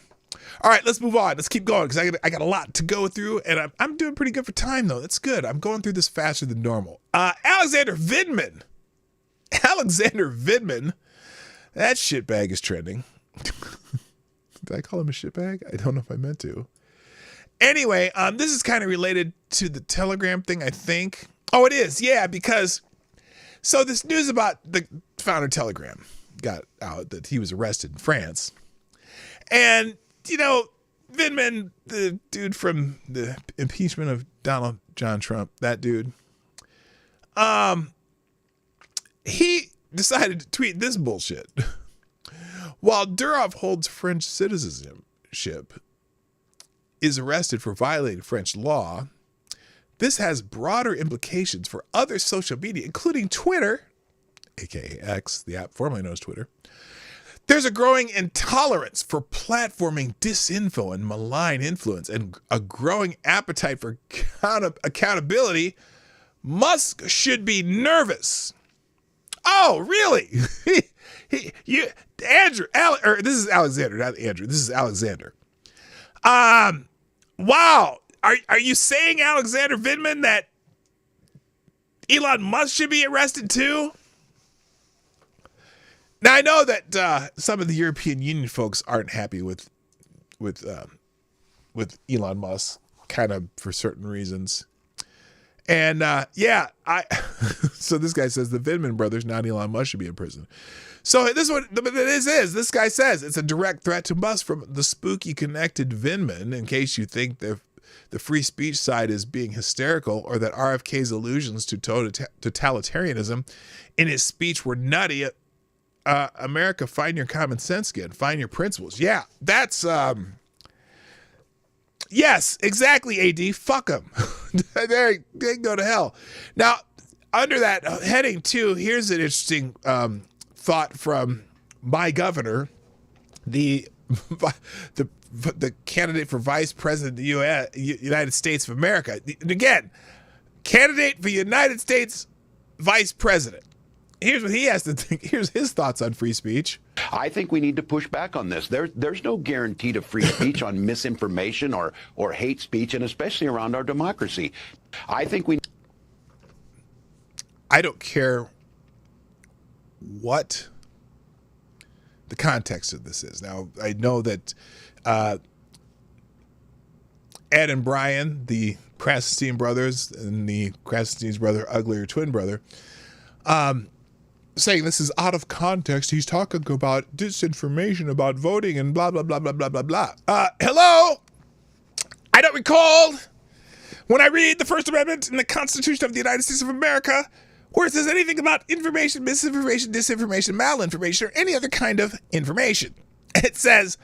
Speaker 2: All right, let's move on. Let's keep going because I got a lot to go through, and I'm doing pretty good for time though. That's good. I'm going through this faster than normal. Alexander Vindman. That shitbag is trending. Did I call him a shitbag? I don't know if I meant to. Anyway, this is kind of related to the Telegram thing, I think. Oh, it is. Yeah, because so this news about the founder of Telegram got out that he was arrested in France. And, you know, Vindman, the dude from the impeachment of Donald John Trump, that dude, he decided to tweet this bullshit. While Durov holds French citizenship, is arrested for violating French law, this has broader implications for other social media, including Twitter, aka X, the app formerly known as Twitter. There's a growing intolerance for platforming disinfo and malign influence, and a growing appetite for accountability. Musk should be nervous. Oh, really? This is Alexander, not Andrew. This is Alexander. Wow. Are you saying, Alexander Vindman, that Elon Musk should be arrested too? Now, I know that some of the European Union folks aren't happy with Elon Musk, kind of for certain reasons. And so this guy says the Vindman brothers, not Elon Musk, should be in prison. So this guy says it's a direct threat to Musk from the spooky connected Vindman, in case you think the free speech side is being hysterical, or that RFK's allusions to totalitarianism in his speech were nutty. America, find your common sense again. Find your principles. Yeah, that's yes, exactly, AD. Fuck them. they go to hell. Now, under that heading too, here's an interesting thought from my governor, the candidate for vice president of the United States of America. And again, candidate for United States vice president. Here's what he has to think. Here's his thoughts on free speech.
Speaker 5: I think we need to push back on this. There's no guarantee to free speech on misinformation or hate speech, and especially around our democracy. I
Speaker 2: don't care what the context of this is. Now, I know that Ed and Brian, the Krassenstein brothers, and the Krassenstein's brother, uglier twin brother, saying this is out of context. He's talking about disinformation about voting and blah, blah, blah, blah, blah, blah, blah. Hello? I don't recall when I read the First Amendment in the Constitution of the United States of America where it says anything about information, misinformation, disinformation, malinformation, or any other kind of information. It says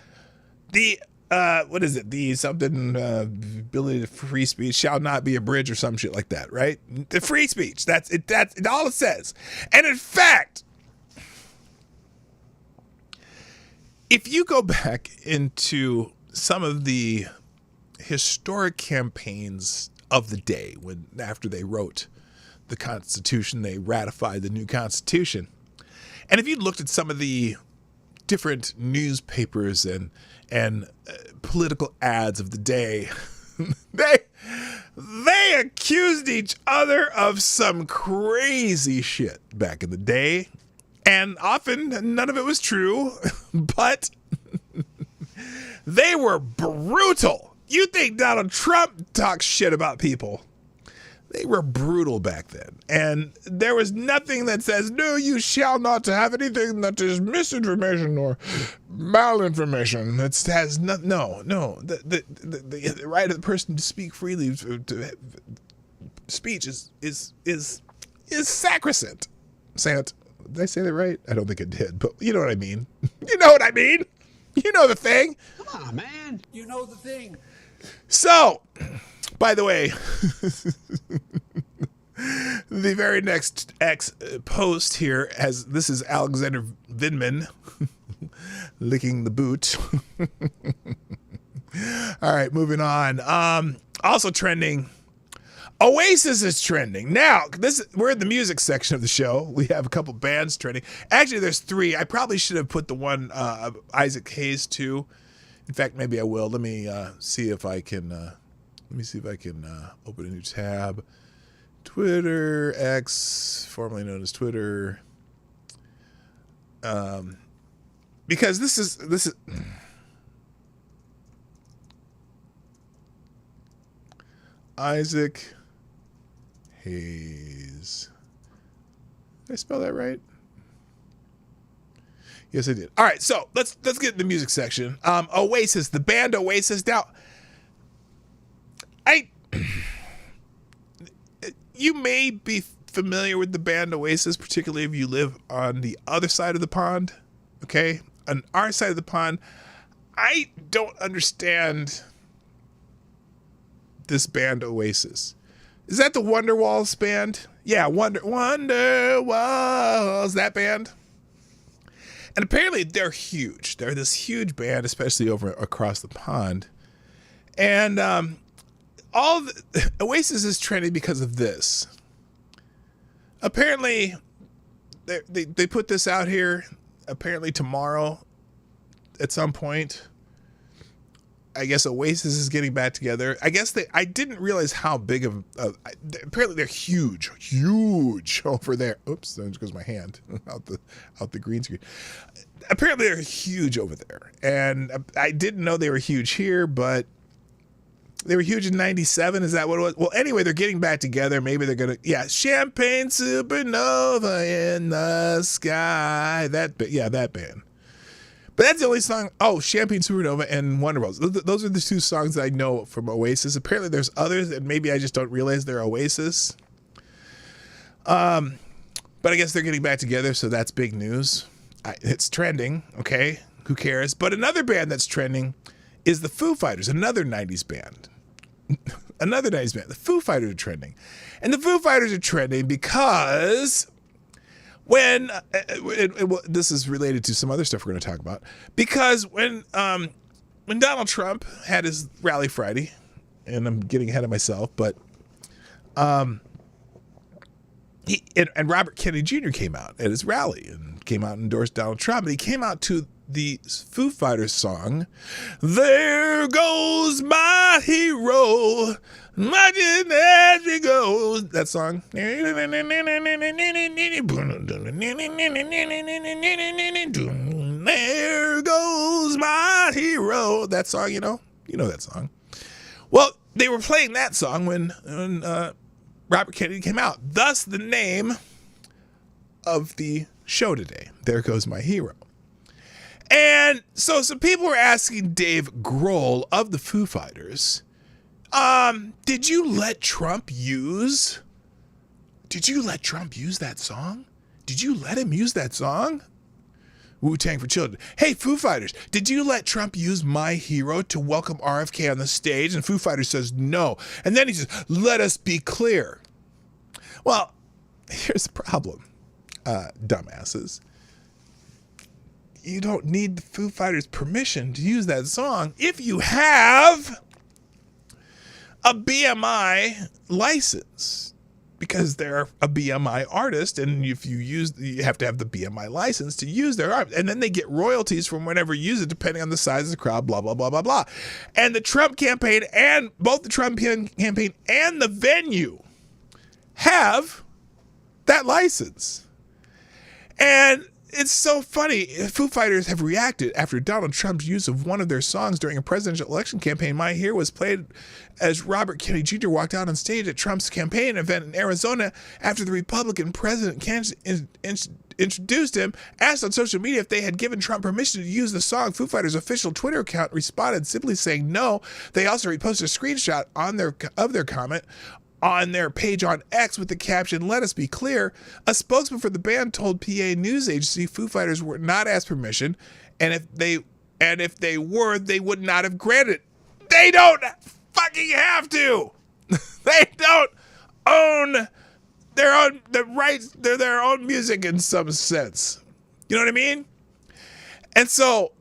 Speaker 2: the the something ability to free speech shall not be abridged or some shit like that, right? The free speech, that's all it says. And in fact, if you go back into some of the historic campaigns of the day, when after they wrote the Constitution, they ratified the new Constitution, and if you looked at some of the different newspapers and political ads of the day, they accused each other of some crazy shit back in the day, and often none of it was true, but they were brutal. You think Donald Trump talks shit about people? They were brutal back then. And there was nothing that says, no, you shall not have anything that is misinformation or malinformation. That has no. The right of the person to speak freely, speech is sacrosanct. Did I say that right? I don't think I did, but you know what I mean. You know what I mean. You know the thing.
Speaker 3: Come on, man. You know the thing.
Speaker 2: So, by the way, the very next post here, as this is Alexander Vindman licking the boot. All right, moving on. Also trending, Oasis is trending. Now, we're in the music section of the show. We have a couple bands trending. Actually, there's three. I probably should have put the one Isaac Hayes too. In fact, maybe I will. Let me see if I can. Open a new tab. Twitter, X, formerly known as Twitter. Because this is Isaac Hayes. Did I spell that right? Yes, I did. All right, so let's get in the music section. Oasis, the band Oasis. Now, you may be familiar with the band Oasis, particularly if you live on the other side of the pond. Okay, on our side of the pond, I don't understand this band Oasis. Is that the Wonderwalls band? Yeah, Wonderwalls, that band. And apparently they're huge. They're this huge band, especially over across the pond. And Oasis is trending because of this. Apparently, they put this out here. Apparently tomorrow, at some point, I guess Oasis is getting back together. I guess I didn't realize how big of. Apparently, they're huge over there. Oops, there goes my hand out the green screen. Apparently, they're huge over there, and I didn't know they were huge here, but they were huge in '97. Is that what it was? Well, anyway, they're getting back together. Maybe they're gonna. Yeah, Champagne Supernova in the Sky. That band. But that's the only song. Oh, Champagne Supernova and Wonderwalls. Those are the two songs that I know from Oasis. Apparently there's others, and maybe I just don't realize they're Oasis. But I guess they're getting back together, so that's big news. It's trending, okay? Who cares? But another band that's trending is the Foo Fighters, another 90s band. The Foo Fighters are trending. And the Foo Fighters are trending because... When this is related to some other stuff we're going to talk about, because when Donald Trump had his rally Friday, and I'm getting ahead of myself, but he and Robert Kennedy Jr. came out at his rally and came out and endorsed Donald Trump, and he came out to the Foo Fighters song, "There Goes My Hero, Marching as He Goes." That song. There goes my hero. That song, you know that song. Well, they were playing that song when Robert Kennedy came out. Thus, the name of the show today. There Goes My Hero. And so some people were asking Dave Grohl of the Foo Fighters, did you let Trump use that song? Did you let him use that song? Wu-Tang for Children. Hey, Foo Fighters, did you let Trump use My Hero to welcome RFK on the stage? And Foo Fighters says no. And then he says, let us be clear. Well, here's the problem, dumbasses. You don't need the Foo Fighters' permission to use that song if you have a BMI license. Because they're a BMI artist, and if you have to have the BMI license to use their art, and then they get royalties from whenever you use it, depending on the size of the crowd, blah, blah, blah, blah, blah. And the Trump campaign, and both the Trump campaign and the venue have that license. And it's so funny. Foo Fighters have reacted after Donald Trump's use of one of their songs during a presidential election campaign. My Hero was played as Robert Kennedy Jr. walked out on stage at Trump's campaign event in Arizona after the Republican president introduced him, asked on social media if they had given Trump permission to use the song. Foo Fighters' official Twitter account responded simply saying no. They also reposted a screenshot of their comment on their page on X with the caption, let us be clear. A spokesman for the band told PA News Agency Foo Fighters were not asked permission, and if they were, they would not have granted it. They don't fucking have to. They don't own the rights to their own music in some sense. You know what I mean? And so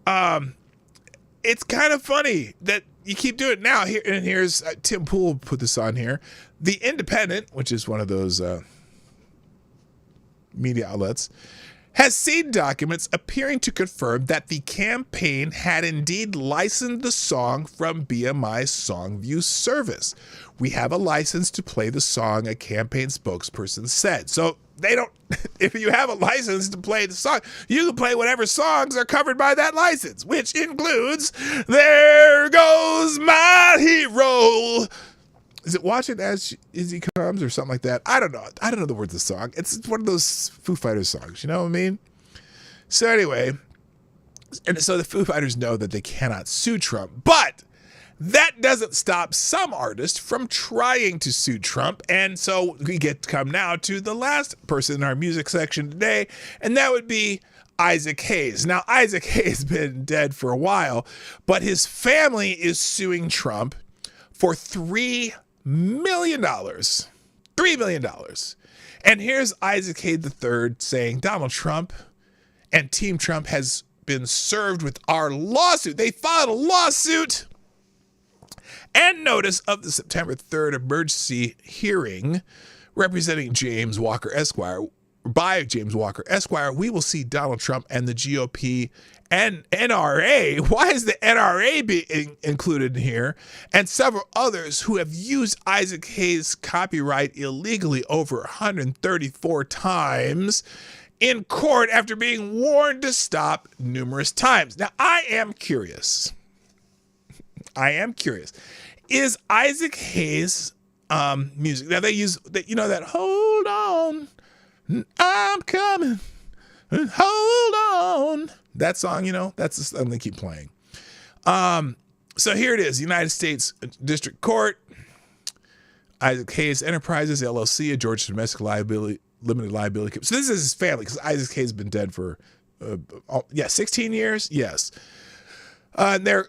Speaker 2: it's kind of funny that you keep doing it now. Here's Tim Pool put this on here. The Independent, which is one of those media outlets, has seen documents appearing to confirm that the campaign had indeed licensed the song from BMI's Songview service. We have a license to play the song, a campaign spokesperson said. So they don't, if you have a license to play the song, you can play whatever songs are covered by that license, which includes There Goes My Hero. Is it Watch It As He Comes or something like that? I don't know. I don't know the words of the song. It's one of those Foo Fighters songs. You know what I mean? So anyway, and so the Foo Fighters know that they cannot sue Trump, but that doesn't stop some artists from trying to sue Trump. And so we get to come now to the last person in our music section today, and that would be Isaac Hayes. Now, Isaac Hayes has been dead for a while, but his family is suing Trump for $3 million. $3 million. And here's Isaac Hayes III saying Donald Trump and Team Trump has been served with our lawsuit. They filed a lawsuit and notice of the September 3rd emergency hearing representing James Walker Esquire. By James Walker Esquire, we will see Donald Trump and the GOP and NRA. Why is the NRA being included in here? And several others who have used Isaac Hayes' copyright illegally over 134 times in court after being warned to stop numerous times. Now, I am curious. Is Isaac Hayes music? Now, they use that hold on, I'm coming, hold on. That song, that's the song they keep playing. So here it is, United States District Court. Isaac Hayes Enterprises, LLC, a Georgia domestic liability, limited liability. So this is his family, because Isaac Hayes has been dead for, 16 years? Yes. They're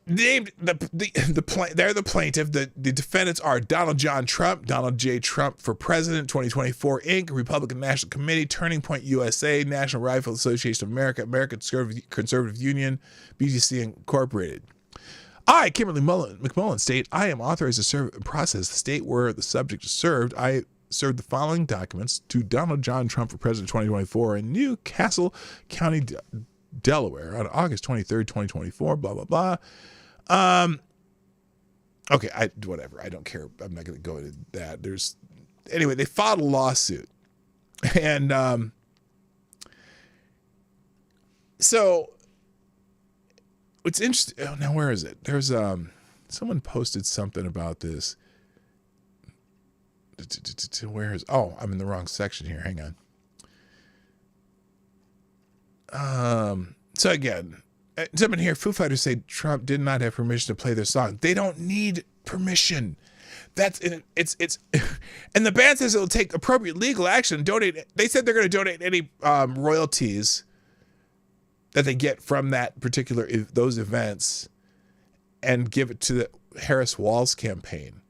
Speaker 2: named they're the plaintiff. The defendants are Donald John Trump, Donald J. Trump for President 2024 Inc., Republican National Committee, Turning Point USA, National Rifle Association of America, American Conservative Union, BGC Incorporated. I, Kimberly McMullen, state I am authorized to serve and process the state where the subject is served. I served the following documents to Donald John Trump for President 2024 in New Castle County, Delaware on August 23rd, 2024, blah, blah, blah. Okay, whatever. I don't care. I'm not going to go into that. Anyway, they filed a lawsuit. And so it's interesting. Oh, now where is it? There's someone posted something about this. I'm in the wrong section here. Hang on. So again, someone here, Foo Fighters say Trump did not have permission to play their song. They don't need permission. It's and the band says it'll take appropriate legal action. They said they're going to donate any royalties that they get from those events and give it to the Harris Walls campaign,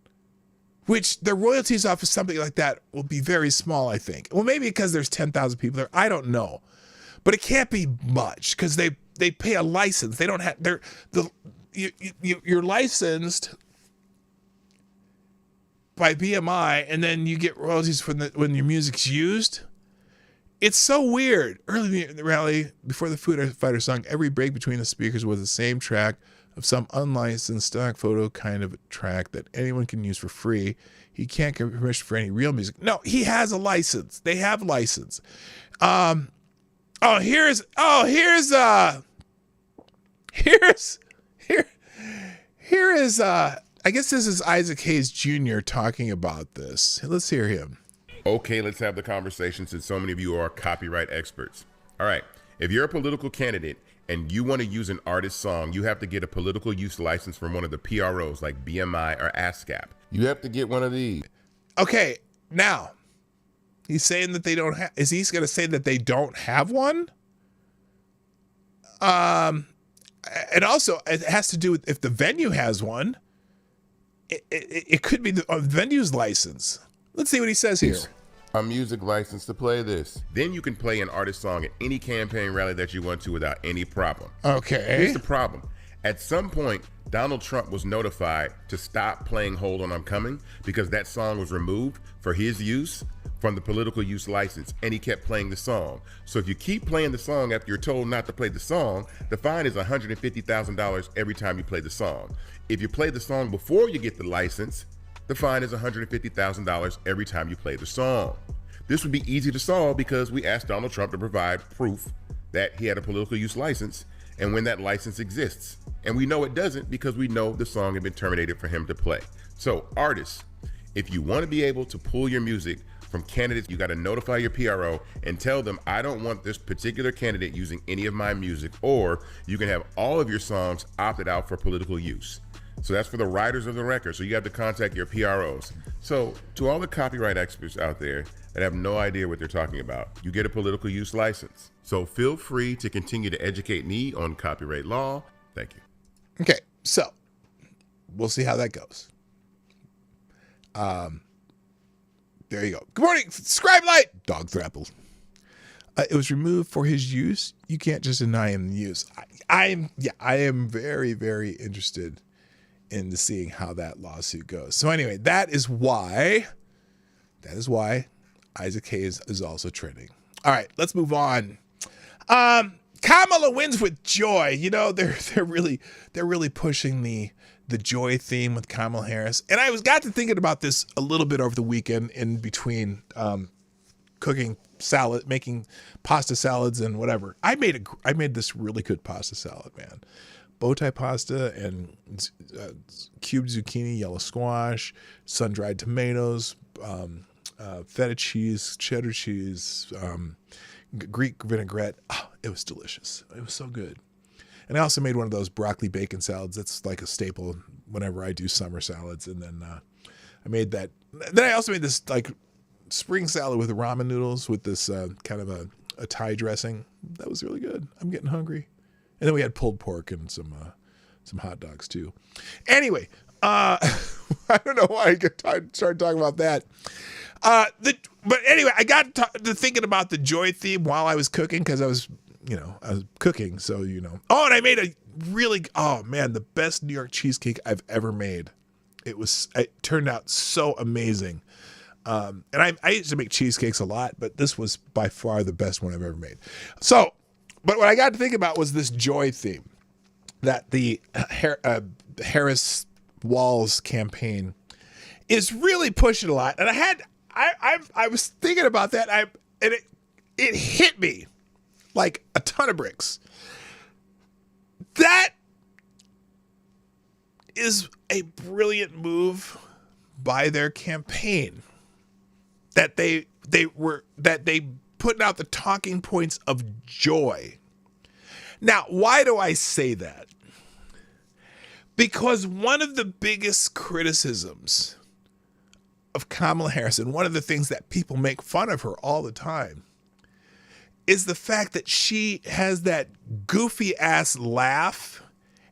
Speaker 2: which the royalties off of something like that will be very small, I think. Well, maybe because there's 10,000 people there. I don't know, but it can't be much because they pay a license. They don't have you're licensed by BMI, and then you get royalties when your music's used. It's so weird. Early in the rally, before the Foo Fighters song, every break between the speakers was the same track of some unlicensed stock photo kind of track that anyone can use for free. He can't get permission for any real music. No, he has a license. They have a license. Here's I guess this is Isaac Hayes Jr. talking about this. Let's hear him.
Speaker 6: Okay, let's have the conversation since so many of you are copyright experts. All right, if you're a political candidate and you want to use an artist's song, you have to get a political use license from one of the PROs like BMI or ASCAP. You have to get one of these.
Speaker 2: Okay, now, he's saying that they don't have, is he going to say that they don't have one? And also, it has to do with if the venue has one. It could be the venue's license. Let's see what he says here.
Speaker 6: A music license to play this. Then you can play an artist song at any campaign rally that you want to without any problem.
Speaker 2: Okay.
Speaker 6: Here's the problem. At some point, Donald Trump was notified to stop playing Hold On I'm Coming because that song was removed for his use from the political use license, and he kept playing the song. So if you keep playing the song after you're told not to play the song, the fine is $150,000 every time you play the song. If you play the song before you get the license, the fine is $150,000 every time you play the song. This would be easy to solve because we asked Donald Trump to provide proof that he had a political use license and when that license exists. And we know it doesn't because we know the song had been terminated for him to play. So artists, if you want to be able to pull your music from candidates, you got to notify your PRO and tell them, I don't want this particular candidate using any of my music, or you can have all of your songs opted out for political use. So that's for the writers of the record. So you have to contact your PROs. So to all the copyright experts out there that have no idea what they're talking about, you get a political use license. So feel free to continue to educate me on copyright law. Thank you.
Speaker 2: Okay, so we'll see how that goes. There you go. Good morning, Scribe Light. Dog Thrapple. It was removed for his use. You can't just deny him the use. I am very, very interested in seeing how that lawsuit goes. So anyway, that is why Isaac Hayes is also trending. All right, let's move on. Kamala wins with joy. You know, they're really pushing the joy theme with Kamala Harris. And I got to thinking about this a little bit over the weekend in between cooking salad, making pasta salads and whatever. I made this really good pasta salad, man. Bowtie pasta and cubed zucchini, yellow squash, sun-dried tomatoes, feta cheese, cheddar cheese, Greek vinaigrette. Oh, it was delicious. It was so good. And I also made one of those broccoli bacon salads. That's like a staple whenever I do summer salads. And then I made that. Then I also made this like spring salad with ramen noodles with this kind of a Thai dressing. That was really good. I'm getting hungry. And then we had pulled pork and some hot dogs too. Anyway, I don't know why I started talking about that. But anyway, I got to thinking about the joy theme while I was cooking because I was cooking. So, Oh, and I made the best New York cheesecake I've ever made. It turned out so amazing. And I used to make cheesecakes a lot, but this was by far the best one I've ever made. So, but what I got to think about was this joy theme that the Harris Walls campaign is really pushing a lot. And I was thinking about that, and it hit me like a ton of bricks. That is a brilliant move by their campaign. That they putting out the talking points of joy Now, why do I say that? Because one of the biggest criticisms of Kamala Harris, and one of the things that people make fun of her all the time, is the fact that she has that goofy ass laugh,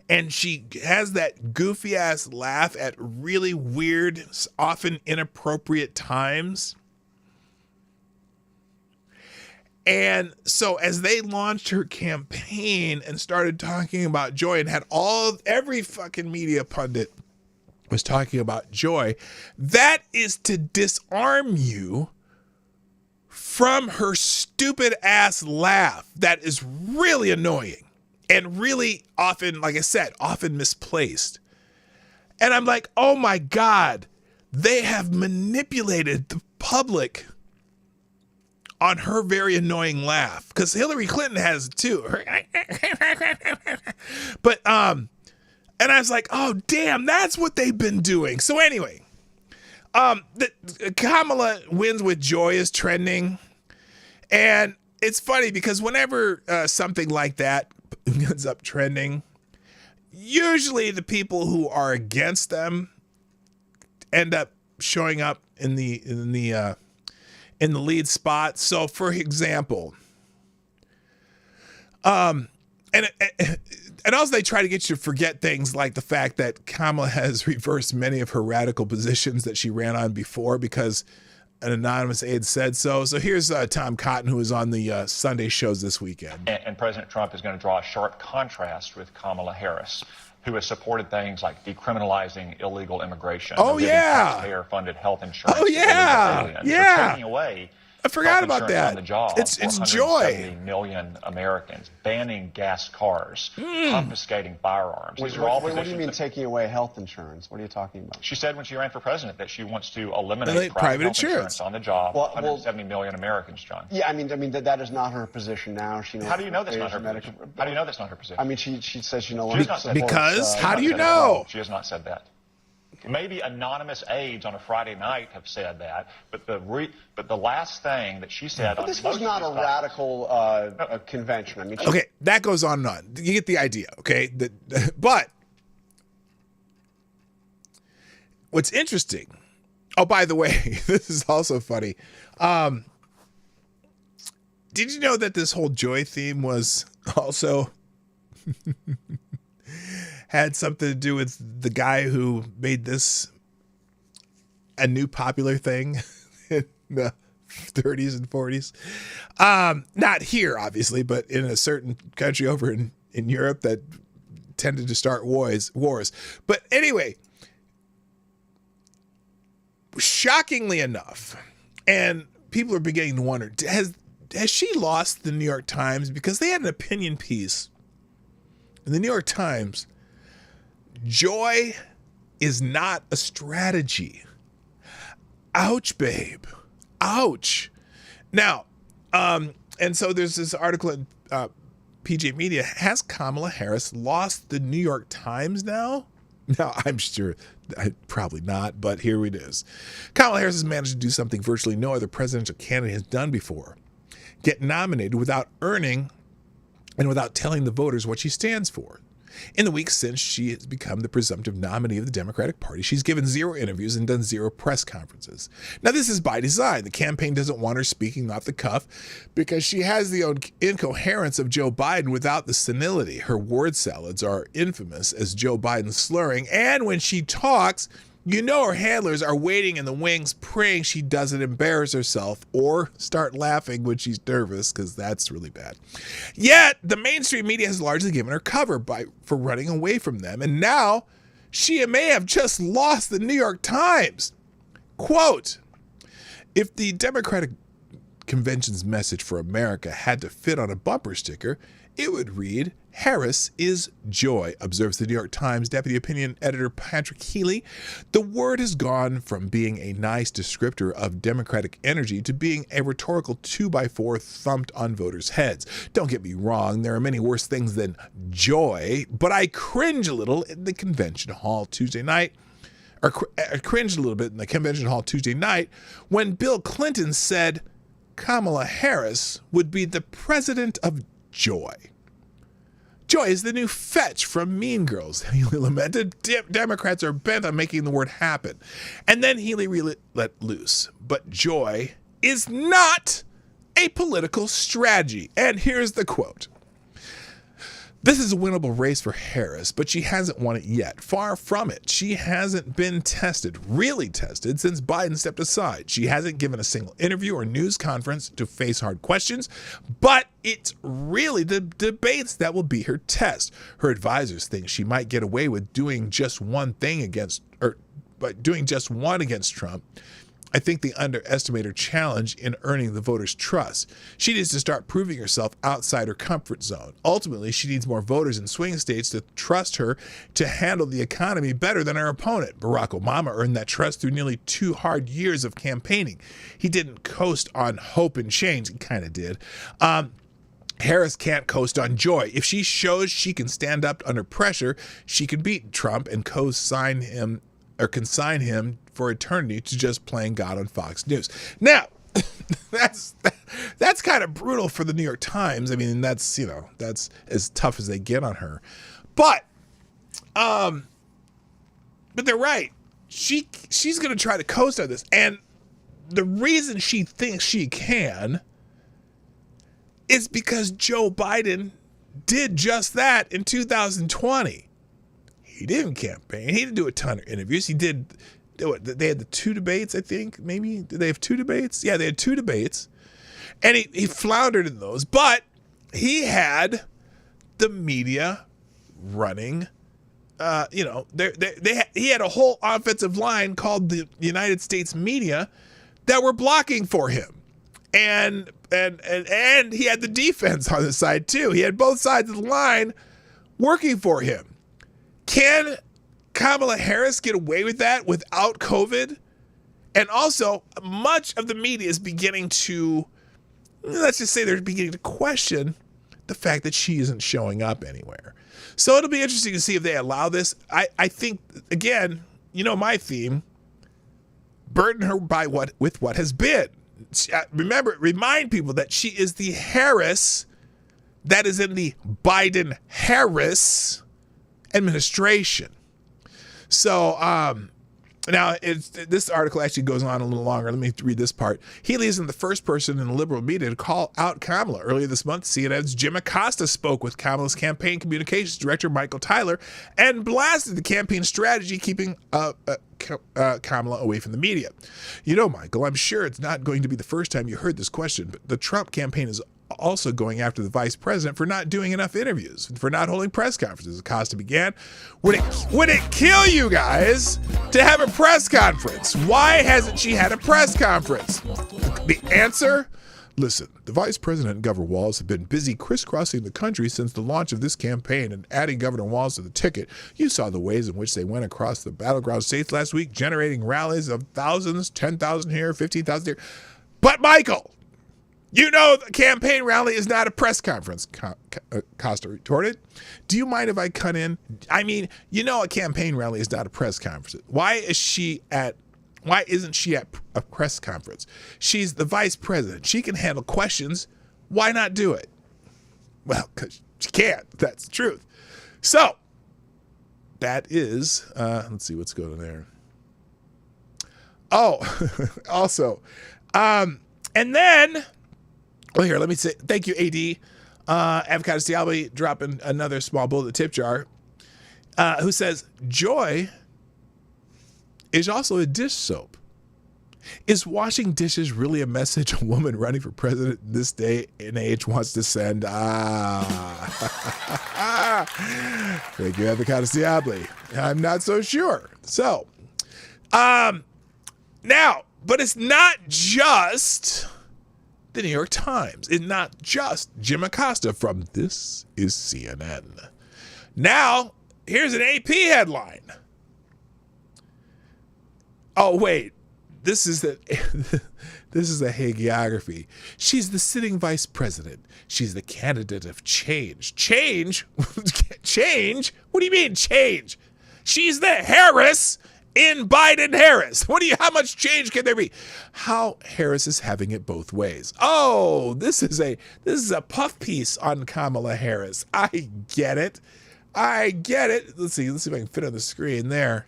Speaker 2: and she has that goofy ass laugh at really weird, often inappropriate times. And so as they launched her campaign and started talking about joy and had every fucking media pundit was talking about joy, that is to disarm you from her stupid ass laugh that is really annoying and really often, like I said, often misplaced. And I'm like, oh my God, they have manipulated the public on her very annoying laugh, because Hillary Clinton has it too. But and I was like, oh damn, that's what they've been doing. So anyway, Kamala wins with joy is trending, and it's funny because whenever something like that ends up trending, usually the people who are against them end up showing up in the lead spot. So, for example, and also they try to get you to forget things like the fact that Kamala has reversed many of her radical positions that she ran on before because an anonymous aide said so. So here's Tom Cotton, who was on the Sunday shows this weekend.
Speaker 7: And President Trump is going to draw a sharp contrast with Kamala Harris, who has supported things like decriminalizing illegal immigration.
Speaker 2: Oh, yeah.
Speaker 7: Taxpayer-funded health insurance.
Speaker 2: Oh, yeah. Yeah.
Speaker 7: Taking away
Speaker 2: I forgot about that.
Speaker 7: On the job
Speaker 2: it's joy.
Speaker 7: 170 million Americans, banning gas cars, confiscating firearms.
Speaker 3: What do you mean taking away health insurance? What are you talking about?
Speaker 7: She said when she ran for president that she wants to eliminate private health insurance on the job. 170 million Americans, John.
Speaker 3: Yeah, I mean that is not her position now. She knows.
Speaker 7: How do you know that's not her position? How do you know that's not her position?
Speaker 3: I mean, she says she no longer supports.
Speaker 2: Because how do you know?
Speaker 7: She has not said that. Maybe anonymous aides on a Friday night have said that, but the last thing that she said.
Speaker 3: But this was not a radical convention. I mean,
Speaker 2: okay, that goes on and on. You get the idea, okay? But what's interesting? Oh, by the way, this is also funny. Did you know that this whole joy theme was also had something to do with the guy who made this a new popular thing in the 30s and 40s? Not here, obviously, but in a certain country over in Europe that tended to start wars. But anyway, shockingly enough, and people are beginning to wonder, has she lost the New York Times? Because they had an opinion piece in the New York Times. Joy is not a strategy. Ouch, babe. Ouch. Now, and so there's this article in PJ Media. Has Kamala Harris lost the New York Times now? No, I'm sure probably not, but here it is. Kamala Harris has managed to do something virtually no other presidential candidate has done before. Get nominated without earning and without telling the voters what she stands for. In the weeks since she has become the presumptive nominee of the Democratic Party, she's given 0 interviews and done 0 press conferences. Now, this is by design. The campaign doesn't want her speaking off the cuff because she has the incoherence of Joe Biden without the senility. Her word salads are infamous as Joe Biden slurring, and when she talks, you know her handlers are waiting in the wings, praying she doesn't embarrass herself or start laughing when she's nervous, because that's really bad. Yet, the mainstream media has largely given her cover for running away from them, and now she may have just lost the New York Times. Quote, if the Democratic Convention's message for America had to fit on a bumper sticker, it would read, Harris is joy, observes the New York Times deputy opinion editor Patrick Healy. The word has gone from being a nice descriptor of Democratic energy to being a rhetorical 2x4 thumped on voters' heads. Don't get me wrong, there are many worse things than joy, but I cringe a little in the convention hall Tuesday night, or cringed a little bit in the convention hall Tuesday night when Bill Clinton said Kamala Harris would be the president of joy. Joy is the new Fetch from Mean Girls. Healy lamented, Democrats are bent on making the word happen. And then Healy let loose. But Joy is not a political strategy. And here's the quote. This is a winnable race for Harris, but she hasn't won it yet. Far from it. She hasn't been really tested, since Biden stepped aside. She hasn't given a single interview or news conference to face hard questions, but it's really the debates that will be her test. Her advisors think she might get away with doing just one against Trump. I think they underestimate her challenge in earning the voters' trust. She needs to start proving herself outside her comfort zone. Ultimately, she needs more voters in swing states to trust her to handle the economy better than her opponent. Barack Obama earned that trust through nearly 2 hard years of campaigning. He didn't coast on hope and change. He kind of did. Harris can't coast on joy. If she shows she can stand up under pressure, she can beat Trump and consign him for eternity to just playing God on Fox News. Now, that's kind of brutal for the New York Times. I mean, that's as tough as they get on her. But they're right. She's going to try to coast on this, and the reason she thinks she can is because Joe Biden did just that in 2020. He didn't campaign. He didn't do a ton of interviews. He did. They had the 2 debates, I think. Maybe did they have 2 debates? Yeah, they had 2 debates, and he floundered in those. But he had the media running. He had a whole offensive line called the United States media that were blocking for him, and he had the defense on the side too. He had both sides of the line working for him. Can Kamala Harris get away with that without COVID? And also, much of the media is beginning to, let's just say they're beginning to question the fact that she isn't showing up anywhere. So it'll be interesting to see if they allow this. I think, again, my theme, burden her with what has been. Remind people that she is the Harris that is in the Biden-Harris administration. So now this article actually goes on a little longer. Let me read this part. Healy isn't the first person in the liberal media to call out Kamala. Earlier this month, CNN's Jim Acosta spoke with Kamala's campaign communications director, Michael Tyler, and blasted the campaign strategy keeping Kamala away from the media. Michael, I'm sure it's not going to be the first time you heard this question, but the Trump campaign is also going after the vice president for not doing enough interviews, for not holding press conferences. Acosta began, would it kill you guys to have a press conference? Why hasn't she had a press conference? The answer? Listen, the vice president and Governor Walz have been busy crisscrossing the country since the launch of this campaign and adding Governor Walz to the ticket. You saw the ways in which they went across the battleground states last week, generating rallies of thousands, 10,000 here, 15,000 here. But Michael, the campaign rally is not a press conference, Costa retorted. Do you mind if I cut in? I mean, a campaign rally is not a press conference. Why isn't she at a press conference? She's the vice president. She can handle questions. Why not do it? Well, because she can't. That's the truth. So, that is, let's see what's going on there. Oh, also, and then, well, here, let me say, thank you, AD. Avocado Stialbi dropping another small bowl of the tip jar, who says, Joy is also a dish soap. Is washing dishes really a message a woman running for president this day and age wants to send? Thank you, Avocado Stiabli. I'm not so sure. So, now, but it's not just the New York Times. It's not just Jim Acosta from This is CNN. Now, here's an AP headline. Oh, wait. This is the hagiography. She's the sitting vice president. She's the candidate of change. Change? Change? What do you mean change? She's the Harris in Biden-Harris. How much change can there be? How Harris is having it both ways. Oh, this is a puff piece on Kamala Harris. I get it. Let's see if I can fit on the screen there.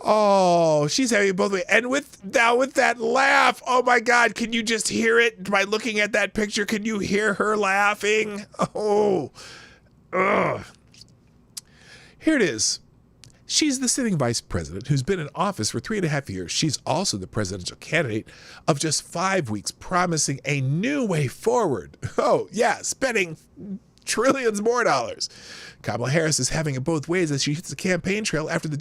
Speaker 2: Oh, she's having it both ways. And with that laugh, oh my God, can you just hear it by looking at that picture? Can you hear her laughing? Oh, ugh. Here it is. She's the sitting vice president who's been in office for 3.5 years. She's also the presidential candidate of just 5 weeks, promising a new way forward. Oh, yeah, spending trillions more dollars. Kamala Harris is having it both ways as she hits the campaign trail after the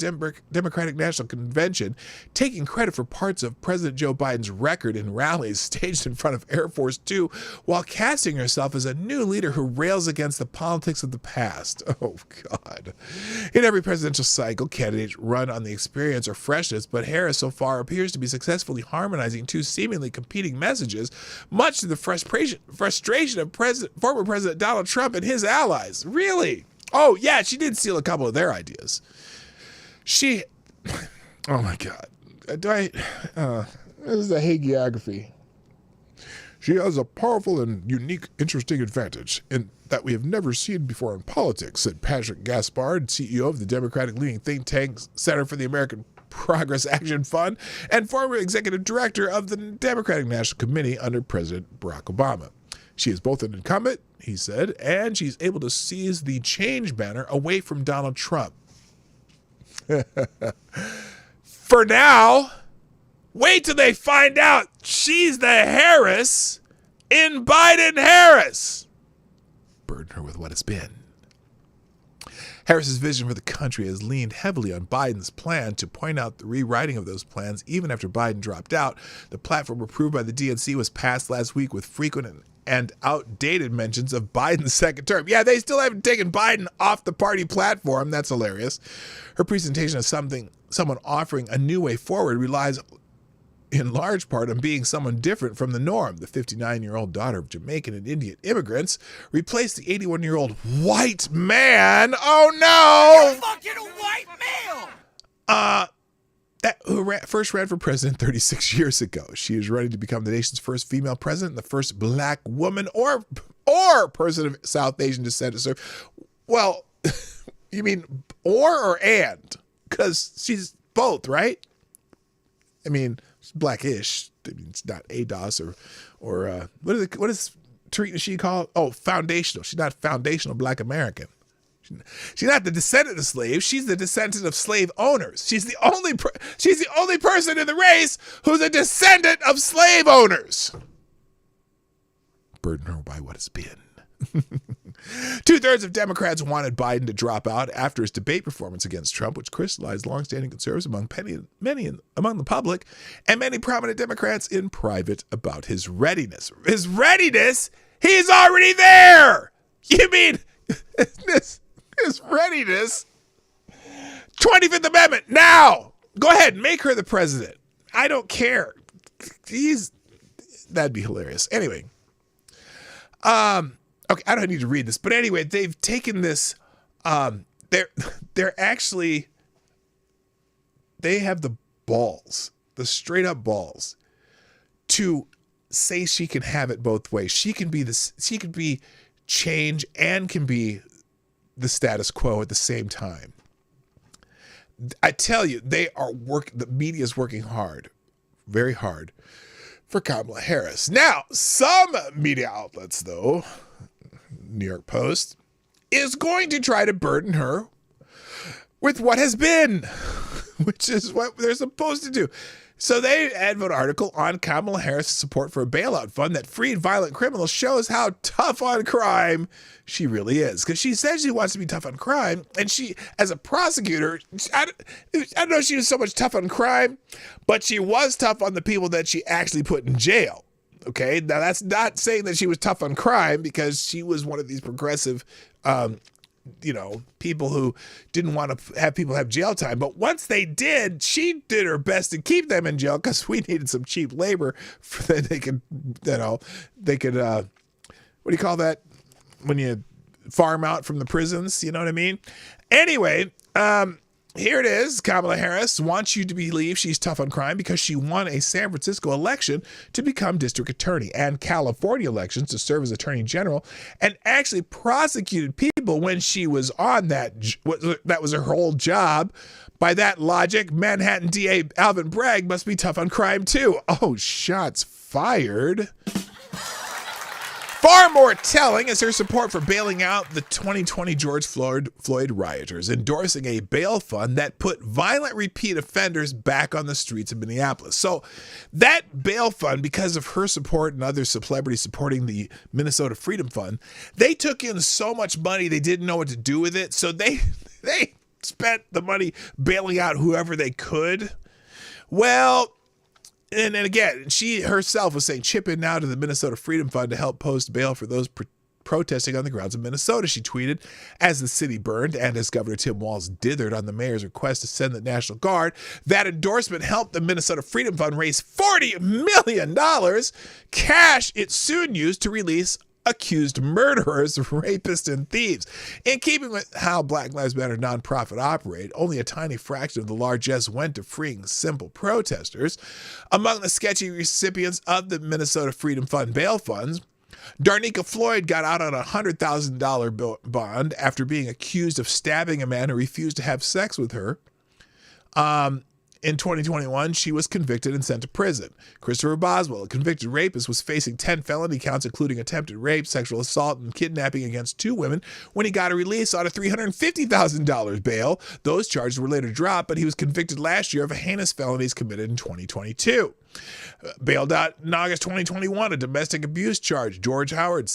Speaker 2: Democratic National Convention, taking credit for parts of President Joe Biden's record in rallies staged in front of Air Force Two, while casting herself as a new leader who rails against the politics of the past. Oh, God. In every presidential cycle, candidates run on the experience or freshness, but Harris so far appears to be successfully harmonizing two seemingly competing messages, much to the frustration of former President Donald Trump and his allies. Really? Oh, yeah, she did steal a couple of their ideas. Oh my God. This is a hagiography. She has a powerful and unique, interesting advantage in that we have never seen before in politics, said Patrick Gaspard, CEO of the Democratic-leaning think tank Center for the American Progress Action Fund and former executive director of the Democratic National Committee under President Barack Obama. She is both an incumbent, he said, and she's able to seize the change banner away from Donald Trump. For now, wait till they find out she's the Harris in Biden-Harris. Burden her with what it's been. Harris's vision for the country has leaned heavily on Biden's plan to point out the rewriting of those plans even after Biden dropped out. The platform approved by the DNC was passed last week with frequent and outdated mentions of Biden's second term. Yeah, they still haven't taken Biden off the party platform. That's hilarious. Her presentation of someone offering a new way forward relies in large part on being someone different from the norm. The 59-year-old daughter of Jamaican and Indian immigrants replaced the 81-year-old white man. Oh, no!
Speaker 8: You're fucking a white male!
Speaker 2: Who first ran for president 36 years ago. She is ready to become the nation's first female president, the first black woman or person of South Asian descent to serve. Well, you mean or and? Because she's both, right? I mean, she's blackish. I mean, it's not ADOS or what is she called? Oh, foundational. She's not foundational Black American. She's not the descendant of slaves. She's the descendant of slave owners. She's the only person in the race who's a descendant of slave owners. Burden her by what it's been. 2/3 of Democrats wanted Biden to drop out after his debate performance against Trump, which crystallized longstanding concerns among among the public and many prominent Democrats in private about his readiness. His readiness? He's already there. You mean his readiness? 25th Amendment now. Go ahead, make her the president. I don't care. That'd be hilarious. Anyway. Okay, I don't need to read this, but anyway, they've taken this. They're actually. They have the balls, the straight up balls, to say she can have it both ways. She can be change and can be the status quo at the same time. I tell you, the media is working hard, very hard, for Kamala Harris. Now, some media outlets, though, New York Post, is going to try to burden her with what has been, which is what they're supposed to do. So they add an article on Kamala Harris' support for a bailout fund that freed violent criminals shows how tough on crime she really is. Because she says she wants to be tough on crime, and she, as a prosecutor, I don't know if she was so much tough on crime, but she was tough on the people that she actually put in jail. Okay, now that's not saying that she was tough on crime, because she was one of these progressive people who didn't want to have people have jail time. But once they did, she did her best to keep them in jail, because we needed some cheap labor so that they could, what do you call that? When you farm out from the prisons, you know what I mean? Anyway, here it is. Kamala Harris wants you to believe she's tough on crime because she won a San Francisco election to become district attorney and California elections to serve as attorney general, and actually prosecuted people when she was on that was her whole job. By that logic, Manhattan DA Alvin Bragg must be tough on crime too. Oh, shots fired. Far more telling is her support for bailing out the 2020 George Floyd rioters, endorsing a bail fund that put violent repeat offenders back on the streets of Minneapolis. So that bail fund, because of her support and other celebrities supporting the Minnesota Freedom Fund, they took in so much money they didn't know what to do with it. So they spent the money bailing out whoever they could. Well, and again, she herself was saying, chip in now to the Minnesota Freedom Fund to help post bail for those protesting on the grounds of Minnesota, she tweeted, as the city burned and as Governor Tim Walz dithered on the mayor's request to send the National Guard. That endorsement helped the Minnesota Freedom Fund raise $40 million, cash it soon used to release accused murderers, rapists, and thieves. In keeping with how Black Lives Matter nonprofit operate, only a tiny fraction of the largesse went to freeing simple protesters. Among the sketchy recipients of the Minnesota Freedom Fund bail funds, Darnika Floyd got out on a $100,000 bond after being accused of stabbing a man who refused to have sex with her. In 2021, she was convicted and sent to prison. Christopher Boswell, a convicted rapist, was facing 10 felony counts, including attempted rape, sexual assault, and kidnapping against 2 women when he got a release on a $350,000 bail. Those charges were later dropped, but he was convicted last year of heinous felonies committed in 2022. Bailed out in August 2021, a domestic abuse charge. George Howard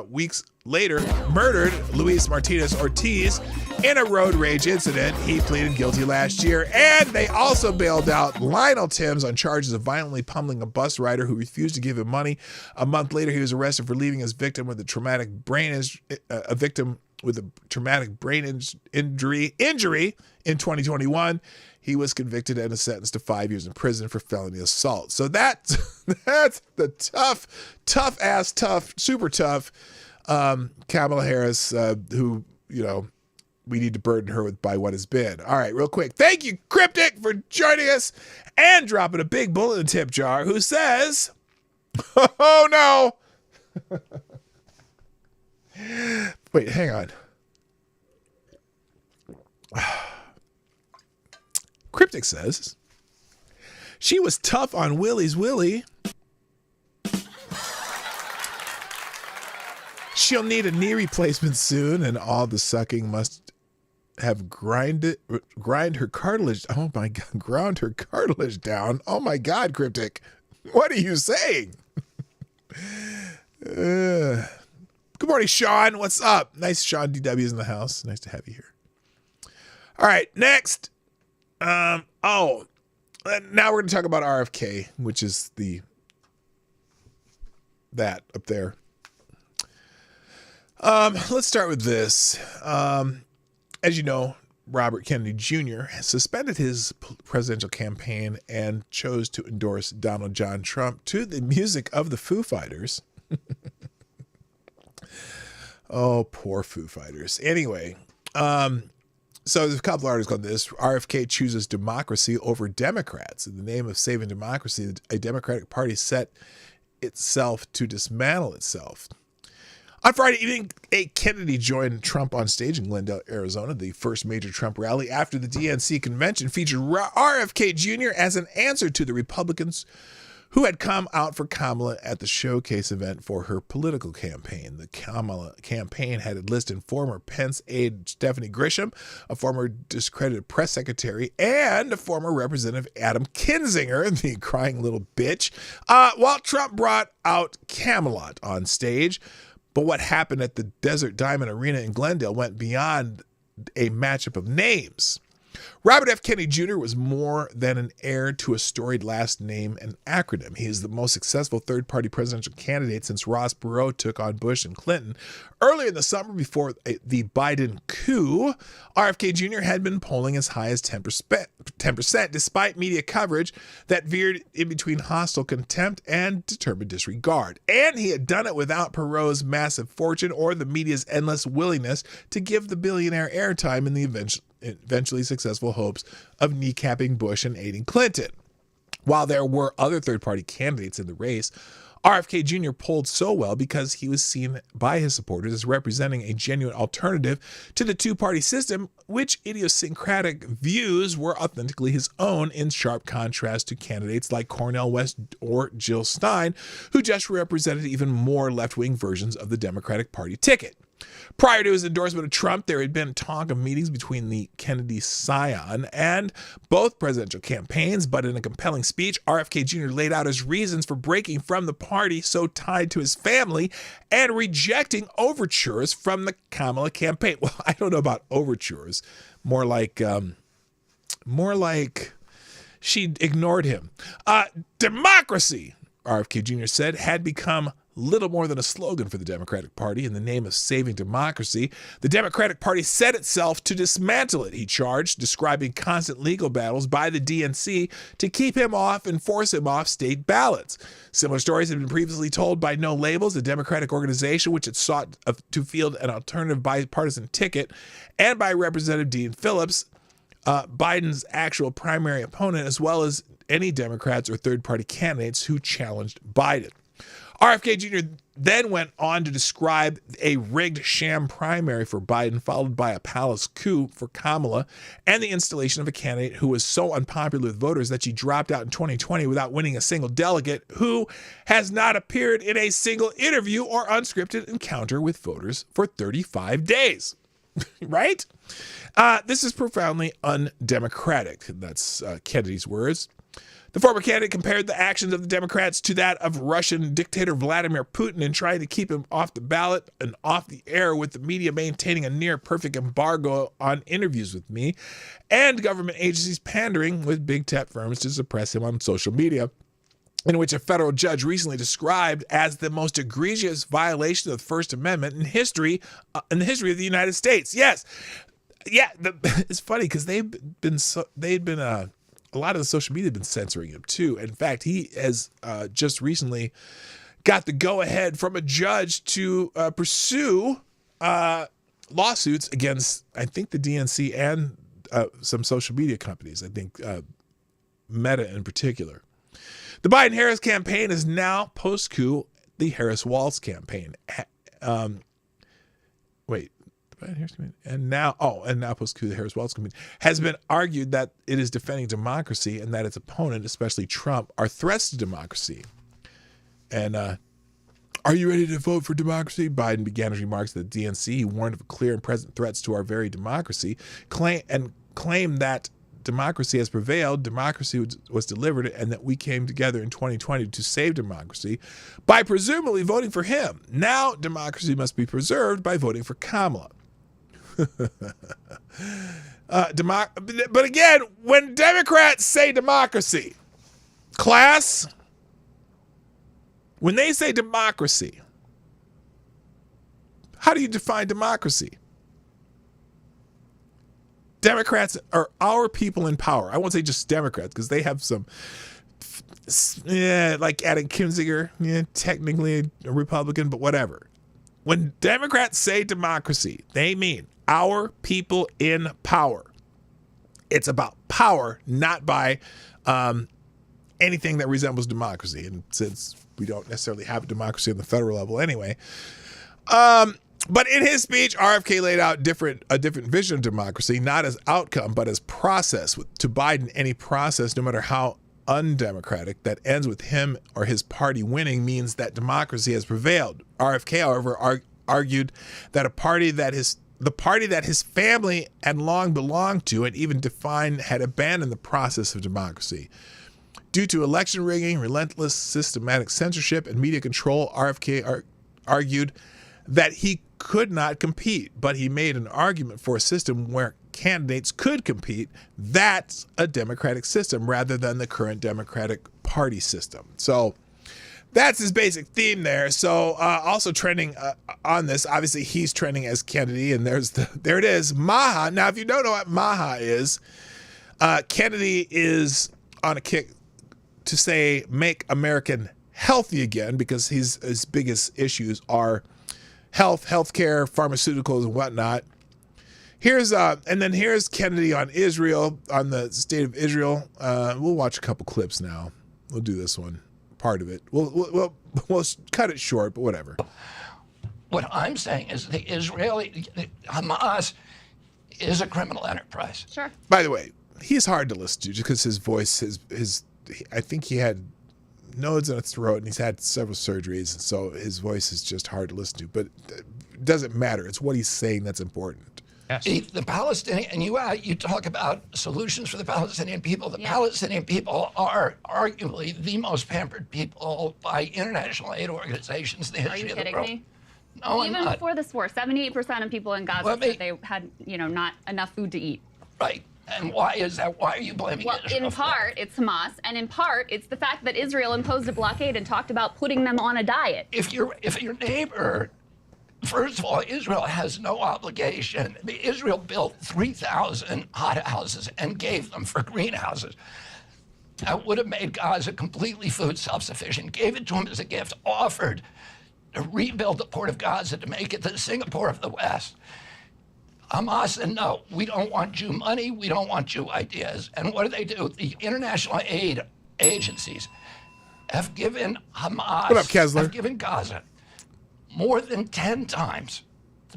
Speaker 2: weeks later murdered Luis Martinez Ortiz in a road rage incident. He pleaded guilty last year. And they also bailed out Lionel Timms on charges of violently pummeling a bus rider who refused to give him money. A month later, he was arrested for leaving his victim with a traumatic brain injury in 2021. He was convicted and sentenced to 5 years in prison for felony assault. So that's the super tough Kamala Harris, who, we need to burden her by what has been. All right, real quick. Thank you, Cryptic, for joining us and dropping a big bullet in the tip jar, who says, oh no. Wait, hang on. Cryptic says, she was tough on Willie's Willie. She'll need a knee replacement soon, and all the sucking must have grind her cartilage. Oh my God, ground her cartilage down. Oh my God, Cryptic, what are you saying? Good morning, Sean. What's up? Nice, Sean DW's in the house. Nice to have you here. All right, next. Now we're going to talk about RFK, which is that up there. Let's start with this. As you know, Robert Kennedy Jr. has suspended his presidential campaign and chose to endorse Donald John Trump to the music of the Foo Fighters. Oh, poor Foo Fighters. Anyway, so there's a couple articles on this. RFK chooses democracy over Democrats. In the name of saving democracy, a Democratic Party set itself to dismantle itself. On Friday evening, Kennedy joined Trump on stage in Glendale, Arizona. The first major Trump rally after the DNC convention featured RFK Jr. as an answer to the Republicans who had come out for Kamala at the showcase event for her political campaign. The Kamala campaign had enlisted former Pence aide Stephanie Grisham, a former discredited press secretary, and a former Representative Adam Kinzinger, the crying little bitch, while Trump brought out Camelot on stage. But what happened at the Desert Diamond Arena in Glendale went beyond a matchup of names. Robert F. Kennedy Jr. was more than an heir to a storied last name and acronym. He is the most successful third-party presidential candidate since Ross Perot took on Bush and Clinton. Earlier in the summer, before the Biden coup, RFK Jr. had been polling as high as 10%, despite media coverage that veered in between hostile contempt and determined disregard. And he had done it without Perot's massive fortune or the media's endless willingness to give the billionaire airtime in the eventually successful hopes of kneecapping Bush and aiding Clinton. While there were other third-party candidates in the race, RFK Jr. polled so well because he was seen by his supporters as representing a genuine alternative to the two-party system, which idiosyncratic views were authentically his own, in sharp contrast to candidates like Cornel West or Jill Stein, who just represented even more left-wing versions of the Democratic Party ticket. Prior to his endorsement of Trump, there had been talk of meetings between the Kennedy scion and both presidential campaigns, but in a compelling speech, RFK Jr. laid out his reasons for breaking from the party so tied to his family and rejecting overtures from the Kamala campaign. Well, I don't know about overtures, more like she ignored him. Democracy, RFK Jr. said, had become little more than a slogan for the Democratic Party in the name of saving democracy. The Democratic Party set itself to dismantle it, he charged, describing constant legal battles by the DNC to keep him off and force him off state ballots. Similar stories had been previously told by No Labels, a Democratic organization which had sought to field an alternative bipartisan ticket, and by Representative Dean Phillips, Biden's actual primary opponent, as well as any Democrats or third-party candidates who challenged Biden. RFK Jr. then went on to describe a rigged sham primary for Biden, followed by a palace coup for Kamala, and the installation of a candidate who was so unpopular with voters that she dropped out in 2020 without winning a single delegate, who has not appeared in a single interview or unscripted encounter with voters for 35 days. Right? This is profoundly undemocratic. That's Kennedy's words. The former candidate compared the actions of the Democrats to that of Russian dictator Vladimir Putin in trying to keep him off the ballot and off the air, with the media maintaining a near-perfect embargo on interviews with me, and government agencies pandering with big tech firms to suppress him on social media, in which a federal judge recently described as the most egregious violation of the First Amendment in history, in the history of the United States. Yes. Yeah, it's funny because a lot of the social media have been censoring him too. In fact, he has just recently got the go-ahead from a judge to pursue lawsuits against, I think, the DNC and some social media companies. I think Meta in particular. The Biden-Harris campaign is now post-coup the Harris-Walz campaign. And now post-coup, the Harris-Walz campaign has been argued that it is defending democracy and that its opponent, especially Trump, are threats to democracy. And are you ready to vote for democracy? Biden began his remarks at the DNC. He warned of clear and present threats to our very democracy, claimed that democracy has prevailed, democracy was delivered, and that we came together in 2020 to save democracy by presumably voting for him. Now democracy must be preserved by voting for Kamala. But again, when Democrats say democracy, class, when they say democracy, how do you define democracy? Democrats are our people in power. I won't say just Democrats because they have some, like Adam Kinzinger, technically a Republican, but whatever. When Democrats say democracy, they mean our people in power. It's about power, not by anything that resembles democracy. And since we don't necessarily have a democracy on the federal level anyway, but in his speech, RFK laid out a different vision of democracy, not as outcome, but as process. To Biden, any process, no matter how undemocratic, that ends with him or his party winning means that democracy has prevailed. RFK, however, argued that the party that his family had long belonged to and even defined had abandoned the process of democracy. Due to election rigging, relentless systematic censorship, and media control, RFK argued that he could not compete, but he made an argument for a system where candidates could compete. That's a democratic system rather than the current Democratic Party system. So that's his basic theme there. So also trending on this, obviously he's trending as Kennedy, and there it is, Maha. Now, if you don't know what Maha is, Kennedy is on a kick to say make American healthy again, because his biggest issues are healthcare, pharmaceuticals, and whatnot. Here's and then here's Kennedy on Israel, on the state of Israel. We'll watch a couple clips now. We'll do this one, part of it. We'll cut it short, but whatever.
Speaker 9: What I'm saying is the Hamas is a criminal enterprise.
Speaker 10: Sure.
Speaker 2: By the way, he's hard to listen to just because his voice, I think he had nodes in his throat and he's had several surgeries, and so his voice is just hard to listen to. But it doesn't matter. It's what he's saying that's important.
Speaker 9: Yes. The Palestinian, and you talk about solutions for the Palestinian people. The Palestinian people are arguably the most pampered people by international aid organizations in the history of the world.
Speaker 10: Are you kidding me?
Speaker 9: No,
Speaker 10: Even before this war, 78% of people in Gaza said they had, not enough food to eat.
Speaker 9: Right. And why is that? Why are you blaming Israel?
Speaker 10: In part, it's Hamas, and in part, it's the fact that Israel imposed a blockade and talked about putting them on a diet.
Speaker 9: If your neighbor, first of all, Israel has no obligation. Israel built 3,000 hothouses and gave them for greenhouses. That would have made Gaza completely food self-sufficient. Gave it to them as a gift. Offered to rebuild the port of Gaza to make it the Singapore of the West. Hamas said, no, we don't want Jew money, we don't want Jew ideas. And what do? The international aid agencies have given Hamas,
Speaker 2: what up, Kessler?
Speaker 9: have given Gaza more than 10 times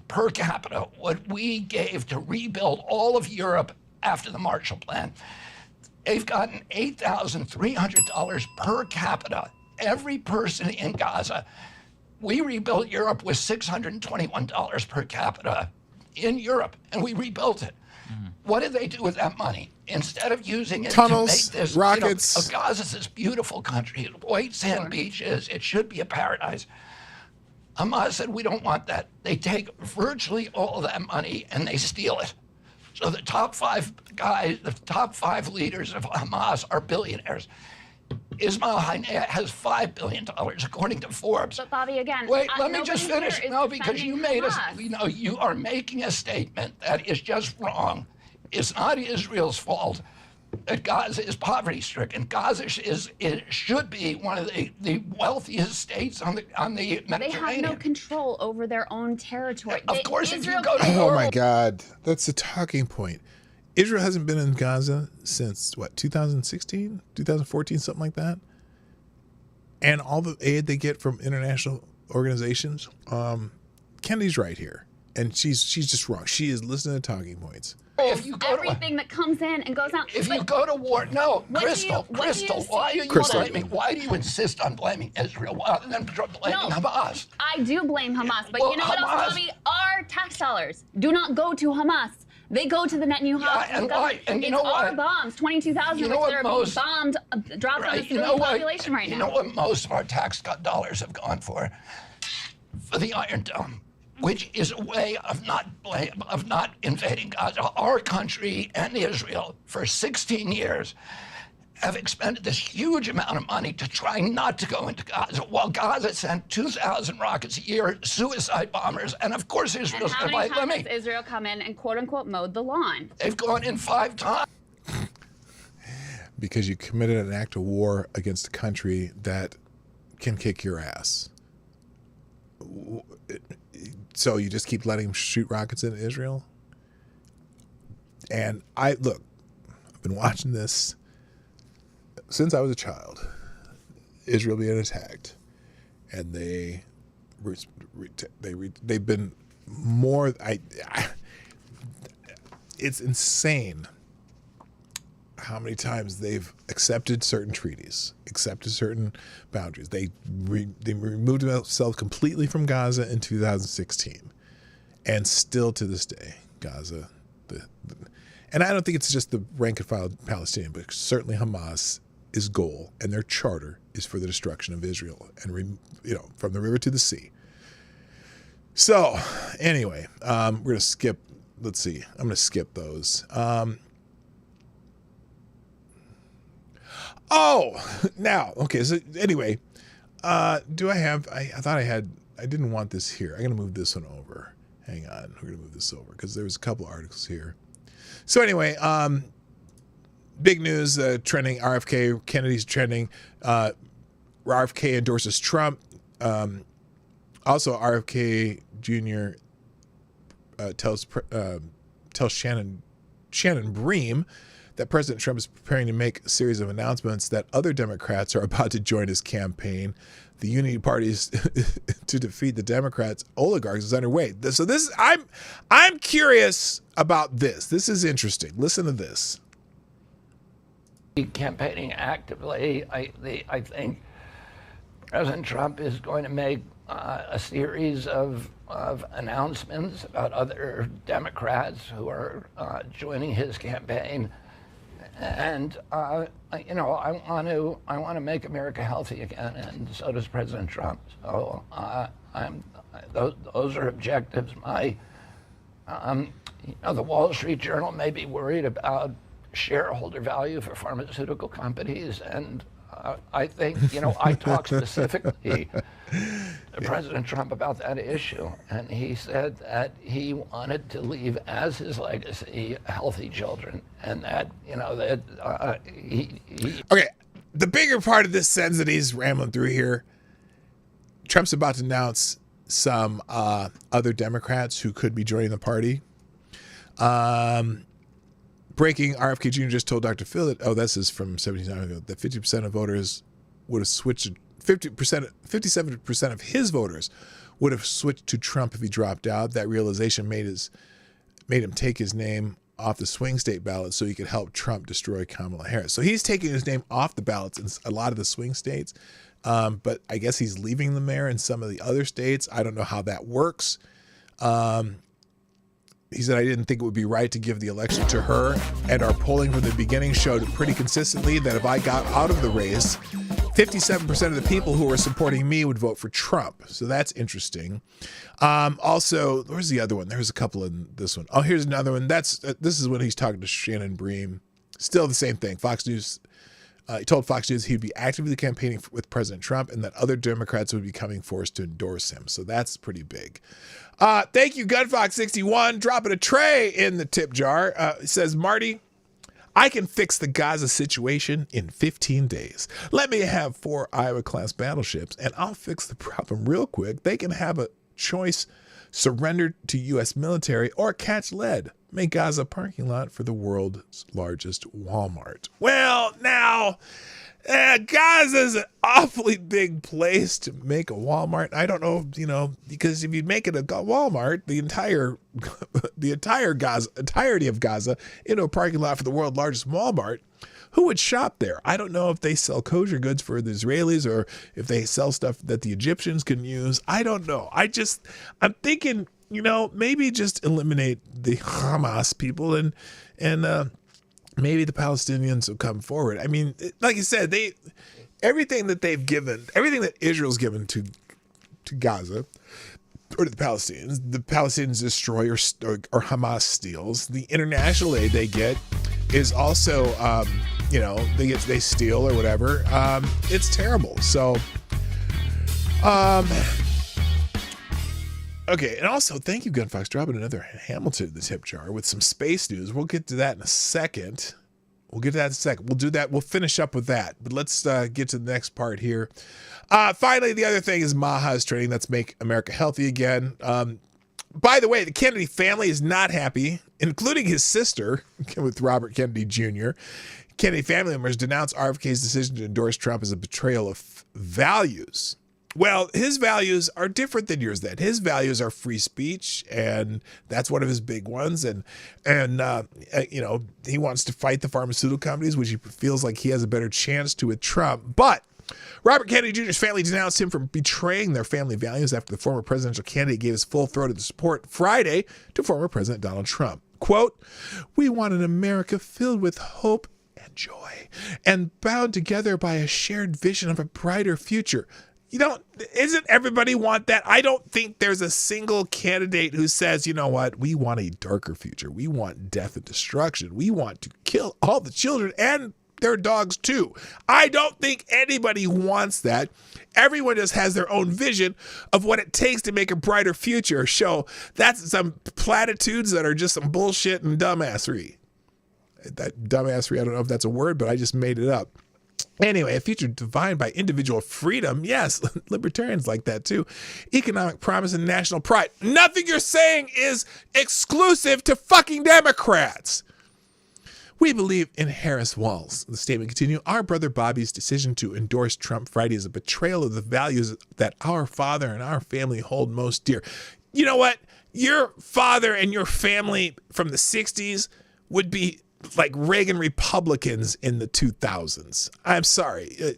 Speaker 9: per capita what we gave to rebuild all of Europe after the Marshall Plan. They've gotten $8,300 per capita, every person in Gaza. We rebuilt Europe with $621 per capita in Europe, and we rebuilt it. What did they do with that money? Instead of using it
Speaker 2: tunnels,
Speaker 9: to make this,
Speaker 2: rockets.
Speaker 9: Gaza's this beautiful country, white sand beaches, it should be a paradise. Hamas said, we don't want that. They take virtually all of that money and they steal it. So the top 5 guys, the top 5 leaders of Hamas are billionaires. Ismail Haniyeh has $5 billion, according to Forbes.
Speaker 10: But Bobby, again,
Speaker 9: wait, let me just finish.
Speaker 10: Here
Speaker 9: No, because you made us.
Speaker 10: Hamas.
Speaker 9: You are making a statement that is just wrong. It's not Israel's fault that Gaza is poverty-stricken. Gaza should be one of the wealthiest states on the Mediterranean.
Speaker 10: They have no control over their own territory.
Speaker 9: Of course,
Speaker 10: Israel
Speaker 9: if you go to
Speaker 2: Oh my God, that's the talking point. Israel hasn't been in Gaza since, what, 2016, 2014, something like that? And all the aid they get from international organizations, Kennedy's right here. And she's just wrong. She is listening to talking points.
Speaker 9: If you go
Speaker 10: everything that comes in and goes out.
Speaker 9: If you go to war, no, Crystal, why are you blaming? Why do you insist on blaming Israel rather than blaming Hamas?
Speaker 10: I do blame Hamas, but
Speaker 9: Well,
Speaker 10: you know what else, Bobby? Our tax dollars do not go to Hamas. They go to the Netanyahu
Speaker 9: and
Speaker 10: government.
Speaker 9: why? And you
Speaker 10: it's
Speaker 9: know
Speaker 10: our
Speaker 9: what?
Speaker 10: bombs, 22,000
Speaker 9: You know
Speaker 10: of which
Speaker 9: what
Speaker 10: are being
Speaker 9: most-
Speaker 10: bombed, dropped on the civilian population right now.
Speaker 9: You know what most of our tax dollars have gone for? For the Iron Dome, which is a way of not invading Gaza. Our country and Israel for 16 years have expended this huge amount of money to try not to go into Gaza, while Gaza sent 2,000 rockets a year, suicide bombers, and of course Israel's
Speaker 10: And how
Speaker 9: going
Speaker 10: many
Speaker 9: to
Speaker 10: times has Israel come in and quote-unquote mowed the lawn?
Speaker 9: They've gone in 5 times.
Speaker 2: Because you committed an act of war against a country that can kick your ass. So you just keep letting them shoot rockets into Israel? And I've been watching this since I was a child. Israel being attacked, and they've been more. It's insane how many times they've accepted certain treaties, accepted certain boundaries. They removed themselves completely from Gaza in 2016, and still to this day, Gaza. And I don't think it's just the rank and file Palestinian, but certainly Hamas' goal and their charter is for the destruction of Israel, and from the river to the sea. So anyway, we're gonna skip. Let's see. I'm gonna skip those. So anyway, do I have, I thought I didn't want this here. I'm going to move this one over. Hang on. We're going to move this over because there's a couple articles here. So anyway, big news, trending, RFK, Kennedy's trending. RFK endorses Trump. Also, RFK Jr. Tells tells Shannon Bream that President Trump is preparing to make a series of announcements that other Democrats are about to join his campaign. The unity parties to defeat the Democrats oligarchs is underway. So this, I'm curious about this. This is interesting. Listen to this.
Speaker 9: Campaigning actively, I think President Trump is going to make a series of announcements about other Democrats who are joining his campaign. And I want to make America healthy again, and so does President Trump. So those are objectives. The Wall Street Journal may be worried about shareholder value for pharmaceutical companies, and I think I talked specifically to President Trump about that issue, and he said that he wanted to leave as his legacy healthy children, and that he
Speaker 2: Okay, the bigger part of this sentence that he's rambling through here, Trump's about to announce some other Democrats who could be joining the party. Breaking, RFK Jr. just told Dr. Phil that, this is from 17 years ago, that 50% of voters would have switched, 57% of his voters would have switched to Trump if he dropped out. That realization made him take his name off the swing state ballot so he could help Trump destroy Kamala Harris. So he's taking his name off the ballots in a lot of the swing states, but I guess he's leaving the mayor in some of the other states. I don't know how that works. He said, I didn't think it would be right to give the election to her, and our polling from the beginning showed pretty consistently that if I got out of the race, 57% of the people who were supporting me would vote for Trump. So that's interesting. Also, where's the other one? There's a couple in this one. Oh, here's another one. This is when he's talking to Shannon Bream. Still the same thing. Fox News. He told Fox News he'd be actively campaigning with President Trump and that other Democrats would be coming forced to endorse him. So that's pretty big. Thank you, Gunfox61, dropping a tray in the tip jar. It says, Marty, I can fix the Gaza situation in 15 days. Let me have 4 Iowa-class battleships, and I'll fix the problem real quick. They can have a choice: surrender to U.S. military or catch lead. Make Gaza a parking lot for the world's largest Walmart. Well, now, Gaza's an awfully big place to make a Walmart. I don't know, because if you make it a Walmart, the entirety of Gaza into a parking lot for the world's largest Walmart, who would shop there? I don't know if they sell kosher goods for the Israelis or if they sell stuff that the Egyptians can use. I don't know. I'm thinking, maybe just eliminate the Hamas people and maybe the Palestinians will come forward. I mean, like you said, everything that Israel's given to Gaza or to the Palestinians destroy or Hamas steals. The international aid they get is also, they steal or whatever. It's terrible. So, okay, and also thank you, Gunfox, dropping another Hamilton in the tip jar with some space news. We'll get to that in a second. We'll do that. We'll finish up with that. But let's get to the next part here. Finally, the other thing is Maha is training. Let's make America healthy again. By the way, the Kennedy family is not happy, including his sister, with Robert Kennedy Jr. Kennedy family members denounced RFK's decision to endorse Trump as a betrayal of values. Well, his values are different than yours then. His values are free speech, and that's one of his big ones. And he wants to fight the pharmaceutical companies, which he feels like he has a better chance to with Trump. But Robert Kennedy Jr.'s family denounced him for betraying their family values after the former presidential candidate gave his full-throated support Friday to former President Donald Trump. Quote, "We want an America filled with hope and joy and bound together by a shared vision of a brighter future." Isn't everybody want that? I don't think there's a single candidate who says, you know what, we want a darker future. We want death and destruction. We want to kill all the children and their dogs too. I don't think anybody wants that. Everyone just has their own vision of what it takes to make a brighter future. So that's some platitudes that are just some bullshit and dumbassery. That dumbassery, I don't know if that's a word, but I just made it up. Anyway, a future defined by individual freedom. Yes, libertarians like that too. Economic promise and national pride. Nothing you're saying is exclusive to fucking Democrats. We believe in Harris Walls. The statement continued, our brother Bobby's decision to endorse Trump Friday is a betrayal of the values that our father and our family hold most dear. You know what? Your father and your family from the 60s would be like Reagan Republicans in the 2000s. I'm sorry.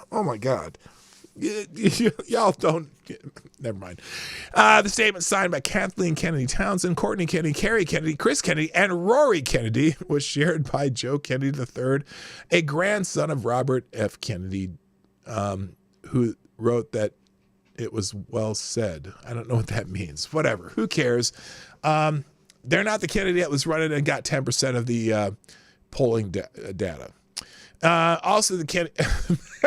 Speaker 2: Oh my God. Y'all don't, never mind. The statement signed by Kathleen Kennedy Townsend, Courtney Kennedy, Carrie Kennedy, Chris Kennedy, and Rory Kennedy was shared by Joe Kennedy III, a grandson of Robert F. Kennedy, who wrote that it was well said. I don't know what that means. Whatever. Who cares? They're not the Kennedy that was running and got 10% of the polling data. Also, the Kennedy,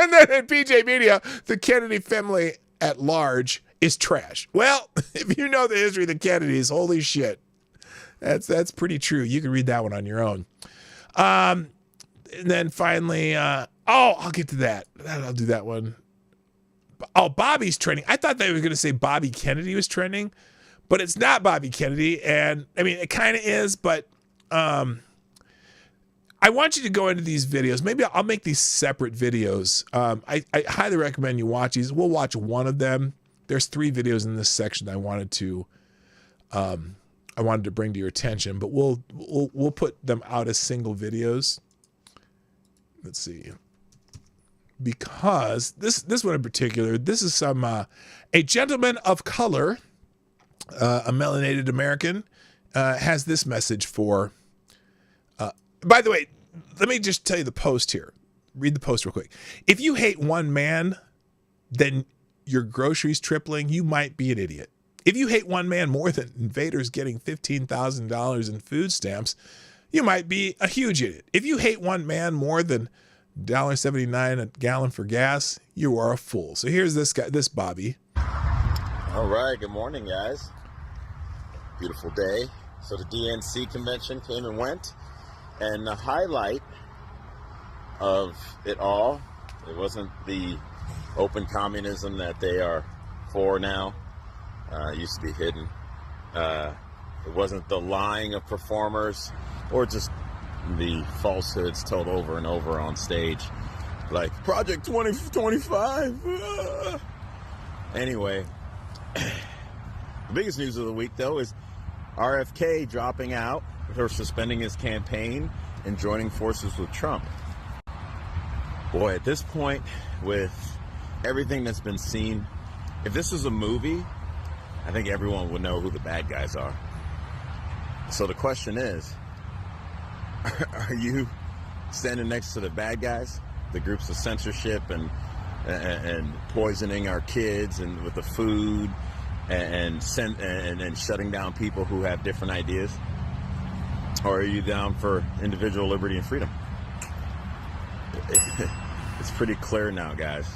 Speaker 2: and then in PJ Media, the Kennedy family at large is trash. Well, if you know the history of the Kennedys, holy shit, that's pretty true. You can read that one on your own. And then finally, I'll get to that. I'll do that one. Oh, Bobby's trending. I thought they were going to say Bobby Kennedy was trending, but it's not Bobby Kennedy. And I mean, it kind of is, but I want you to go into these videos. Maybe I'll make these separate videos. I highly recommend you watch these. We'll watch one of them. There's 3 videos in this section I wanted to bring to your attention, but we'll put them out as single videos. Let's see. Because this one in particular, this is some a gentleman of color, a melanated American, has this message for. By the way, let me just tell you the post here. Read the post real quick. If you hate one man, then your groceries tripling, you might be an idiot. If you hate one man more than invaders getting $15,000 in food stamps, you might be a huge idiot. If you hate one man more than $1.79 a gallon for gas, you are a fool. So here's this guy, this Bobby.
Speaker 11: All right, good morning, guys. Beautiful day. So the DNC convention came and went, and the highlight of it all, it wasn't the open communism that they are for now. It used to be hidden. It wasn't the lying of performers or just the falsehoods told over and over on stage, like Project 2025. Anyway, the biggest news of the week, though, is RFK dropping out or suspending his campaign and joining forces with Trump. Boy, at this point, with everything that's been seen, if this was a movie, I think everyone would know who the bad guys are. So the question is, are you standing next to the bad guys, the groups of censorship and poisoning our kids and with the food and shutting down people who have different ideas? Or are you down for individual liberty and freedom? It's pretty clear now, guys.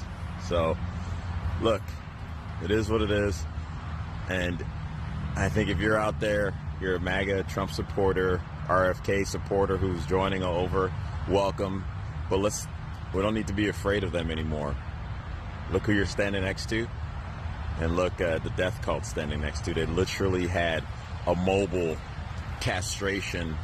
Speaker 11: So, look, it is what it is. And I think if you're out there, you're a MAGA Trump supporter, RFK supporter who's joining over, welcome. But we don't need to be afraid of them anymore. Look who you're standing next to, and look at the death cult standing next to. They literally had a mobile castration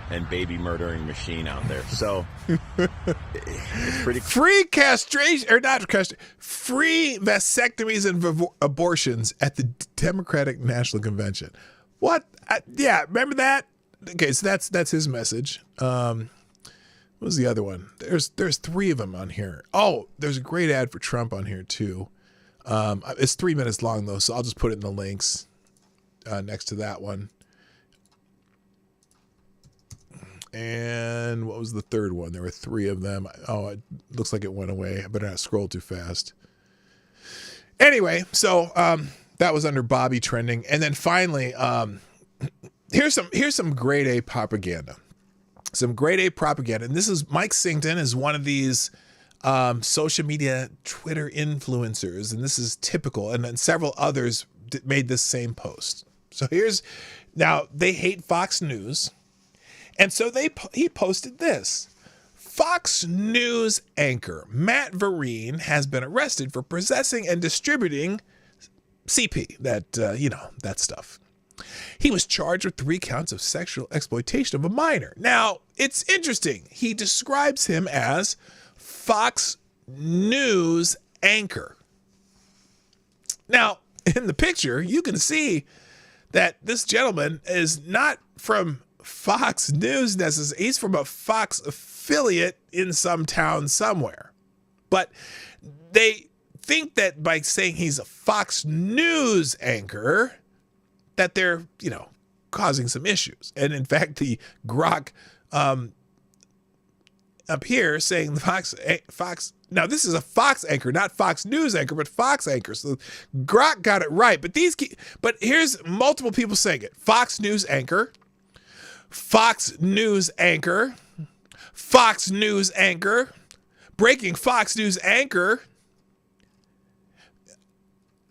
Speaker 11: and baby murdering machine out there. So it's pretty
Speaker 2: free castration, or not castration, free vasectomies and abortions at the Democratic National Convention. What? Yeah, remember that? Okay, so that's his message. What was the other one? There's 3 of them on here. Oh, there's a great ad for Trump on here too. It's 3 minutes long though, so I'll just put it in the links next to that one. And what was the third one? There were 3 of them. Oh, it looks like it went away. I better not scroll too fast. Anyway, so that was under Bobby trending. And then finally, here's some grade A propaganda. Some grade A propaganda. And this is Mike Singleton is one of these social media Twitter influencers. And this is typical. And then several others made this same post. So now they hate Fox News. And so he posted this. Fox News anchor Matt Vereen has been arrested for possessing and distributing CP, that stuff. He was charged with 3 counts of sexual exploitation of a minor. Now, it's interesting. He describes him as Fox News anchor. Now, in the picture, you can see that this gentleman is not from Fox News necessarily. He's from a Fox affiliate in some town somewhere. But they think that by saying he's a Fox News anchor, that they're, causing some issues. And in fact, the Grok up here saying the Fox. Now, this is a Fox anchor, not Fox News anchor, but Fox anchor. So Grok got it right. But here's multiple people saying it. Fox News anchor, Fox News anchor, Fox News anchor, breaking Fox News anchor.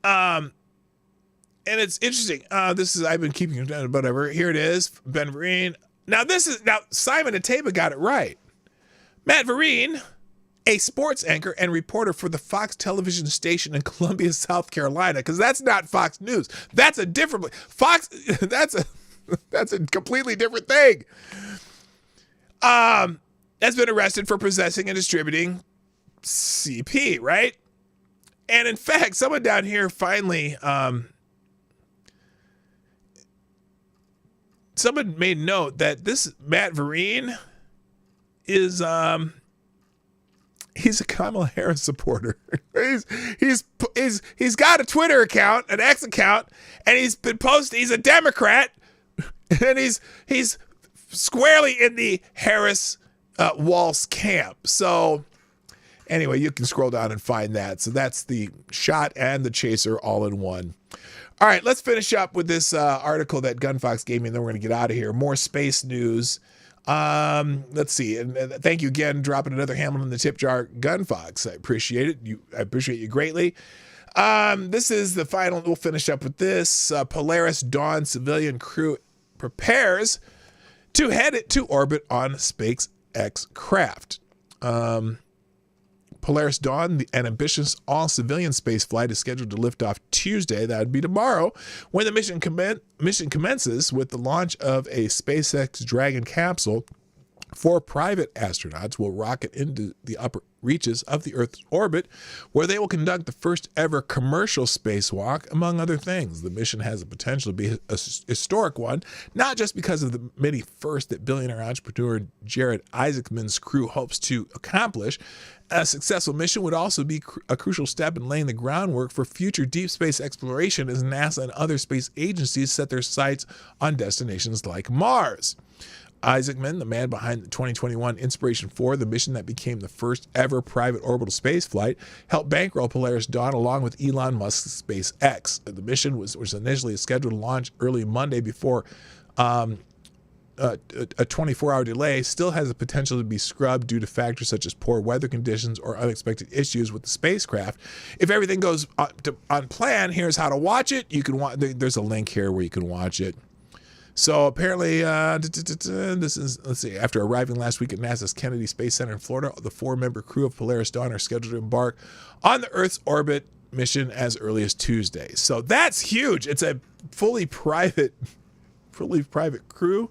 Speaker 2: And it's interesting. I've been keeping it, whatever. Here it is. Ben Vereen. Now Simon and Taba got it right. Matt Vereen, a sports anchor and reporter for the Fox television station in Columbia, South Carolina, because that's not Fox News. That's a different Fox. That's a completely different thing. Has been arrested for possessing and distributing CP, right? And in fact, someone down here finally, someone made note that this Matt Vereen is he's a Kamala Harris supporter. he's got a Twitter account, an X account, and he's been posting. He's a Democrat, and he's squarely in the Harris Walsh camp. So anyway, you can scroll down and find that. So that's the shot and the chaser all in one. All right, let's finish up with this article that GunFox gave me, and then we're going to get out of here. More space news. Let's see. And thank you again, dropping another Hamilton in the tip jar, GunFox. I appreciate it. I appreciate you greatly. This is the final. We'll finish up with this. Polaris Dawn civilian crew prepares to head it to orbit on SpaceX craft. Polaris Dawn, an ambitious all-civilian space flight, is scheduled to lift off Tuesday. That would be tomorrow, when the mission commences with the launch of a SpaceX Dragon capsule. 4 private astronauts will rocket into the upper reaches of the Earth's orbit, where they will conduct the first ever commercial spacewalk, among other things. The mission has the potential to be a historic one, not just because of the many firsts that billionaire entrepreneur Jared Isaacman's crew hopes to accomplish. A successful mission would also be a crucial step in laying the groundwork for future deep space exploration as NASA and other space agencies set their sights on destinations like Mars. Isaacman, the man behind the 2021 Inspiration 4, the mission that became the first ever private orbital space flight, helped bankroll Polaris Dawn along with Elon Musk's SpaceX. The mission was initially scheduled to launch early Monday before a 24-hour delay. Still has the potential to be scrubbed due to factors such as poor weather conditions or unexpected issues with the spacecraft. If everything goes on plan, here's how to watch it. You can watch. There's a link here where you can watch it. So apparently, this is, let's see, after arriving last week at NASA's Kennedy Space Center in Florida, the 4-member crew of Polaris Dawn are scheduled to embark on the Earth's orbit mission as early as Tuesday. So that's huge. It's a fully private crew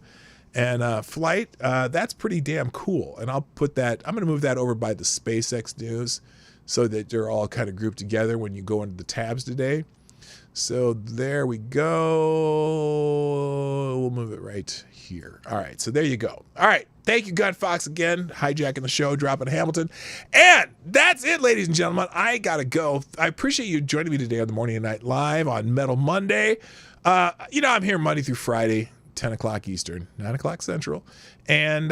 Speaker 2: and flight. That's pretty damn cool. And I'll put that, I'm going to move that over by the SpaceX news so that they're all kind of grouped together when you go into the tabs today. So there we go. We'll move it right here. All right, so there you go. All right, thank you, GunFox, again, hijacking the show, dropping Hamilton. And that's it, ladies and gentlemen. I got to go. I appreciate you joining me today on the Morning and Night Live on Metal Monday. I'm here Monday through Friday, 10 o'clock Eastern, 9 o'clock Central. And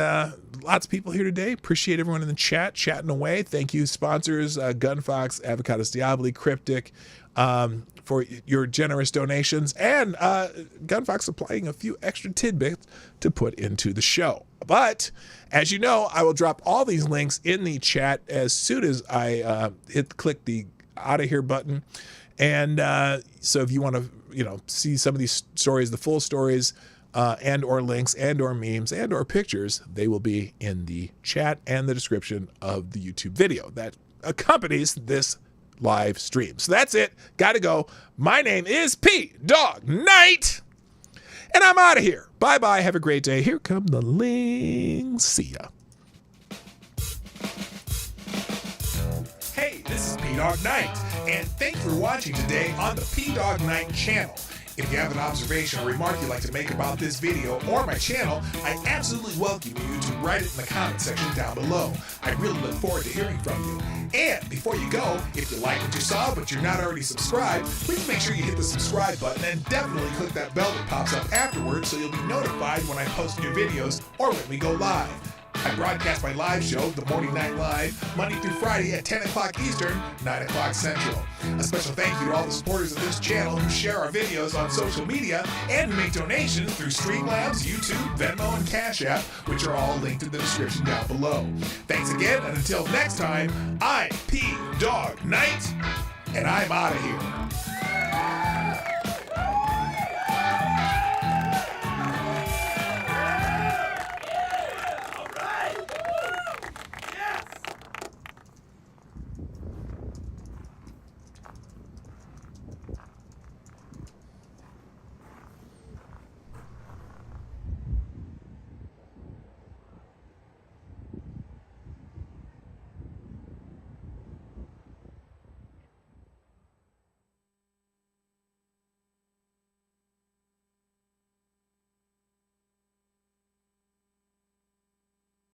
Speaker 2: lots of people here today. Appreciate everyone in the chat, chatting away. Thank you, sponsors, GunFox, Avocados Diaboli, Cryptic, for your generous donations, and GunFox supplying a few extra tidbits to put into the show. But as you know, I will drop all these links in the chat as soon as I click the out of here button. And so if you want to see some of these stories, the full stories and or links and or memes and or pictures, they will be in the chat and the description of the YouTube video that accompanies this live stream. So that's it. Gotta go. My name is P Dog Knight, and I'm out of here. Bye-bye. Have a great day. Here come the links. See ya. Hey, this is P Dog Knight, and thanks for watching today on the P Dog Knight channel. If you have an observation or remark you'd like to make about this video or my channel, I absolutely welcome you to write it in the comment section down below. I really look forward to hearing from you. And before you go, if you like what you saw but you're not already subscribed, please make sure you hit the subscribe button and definitely click that bell that pops up afterwards so you'll be notified when I post new videos or when we go live. I broadcast my live show, The Morning Night Live, Monday through Friday at 10 o'clock Eastern, 9 o'clock Central. A special thank you to all the supporters of this channel who share our videos on social media and who make donations through Streamlabs, YouTube, Venmo, and Cash App, which are all linked in the description down below. Thanks again, and until next time, I'm P Dog Knight, and I'm out of here.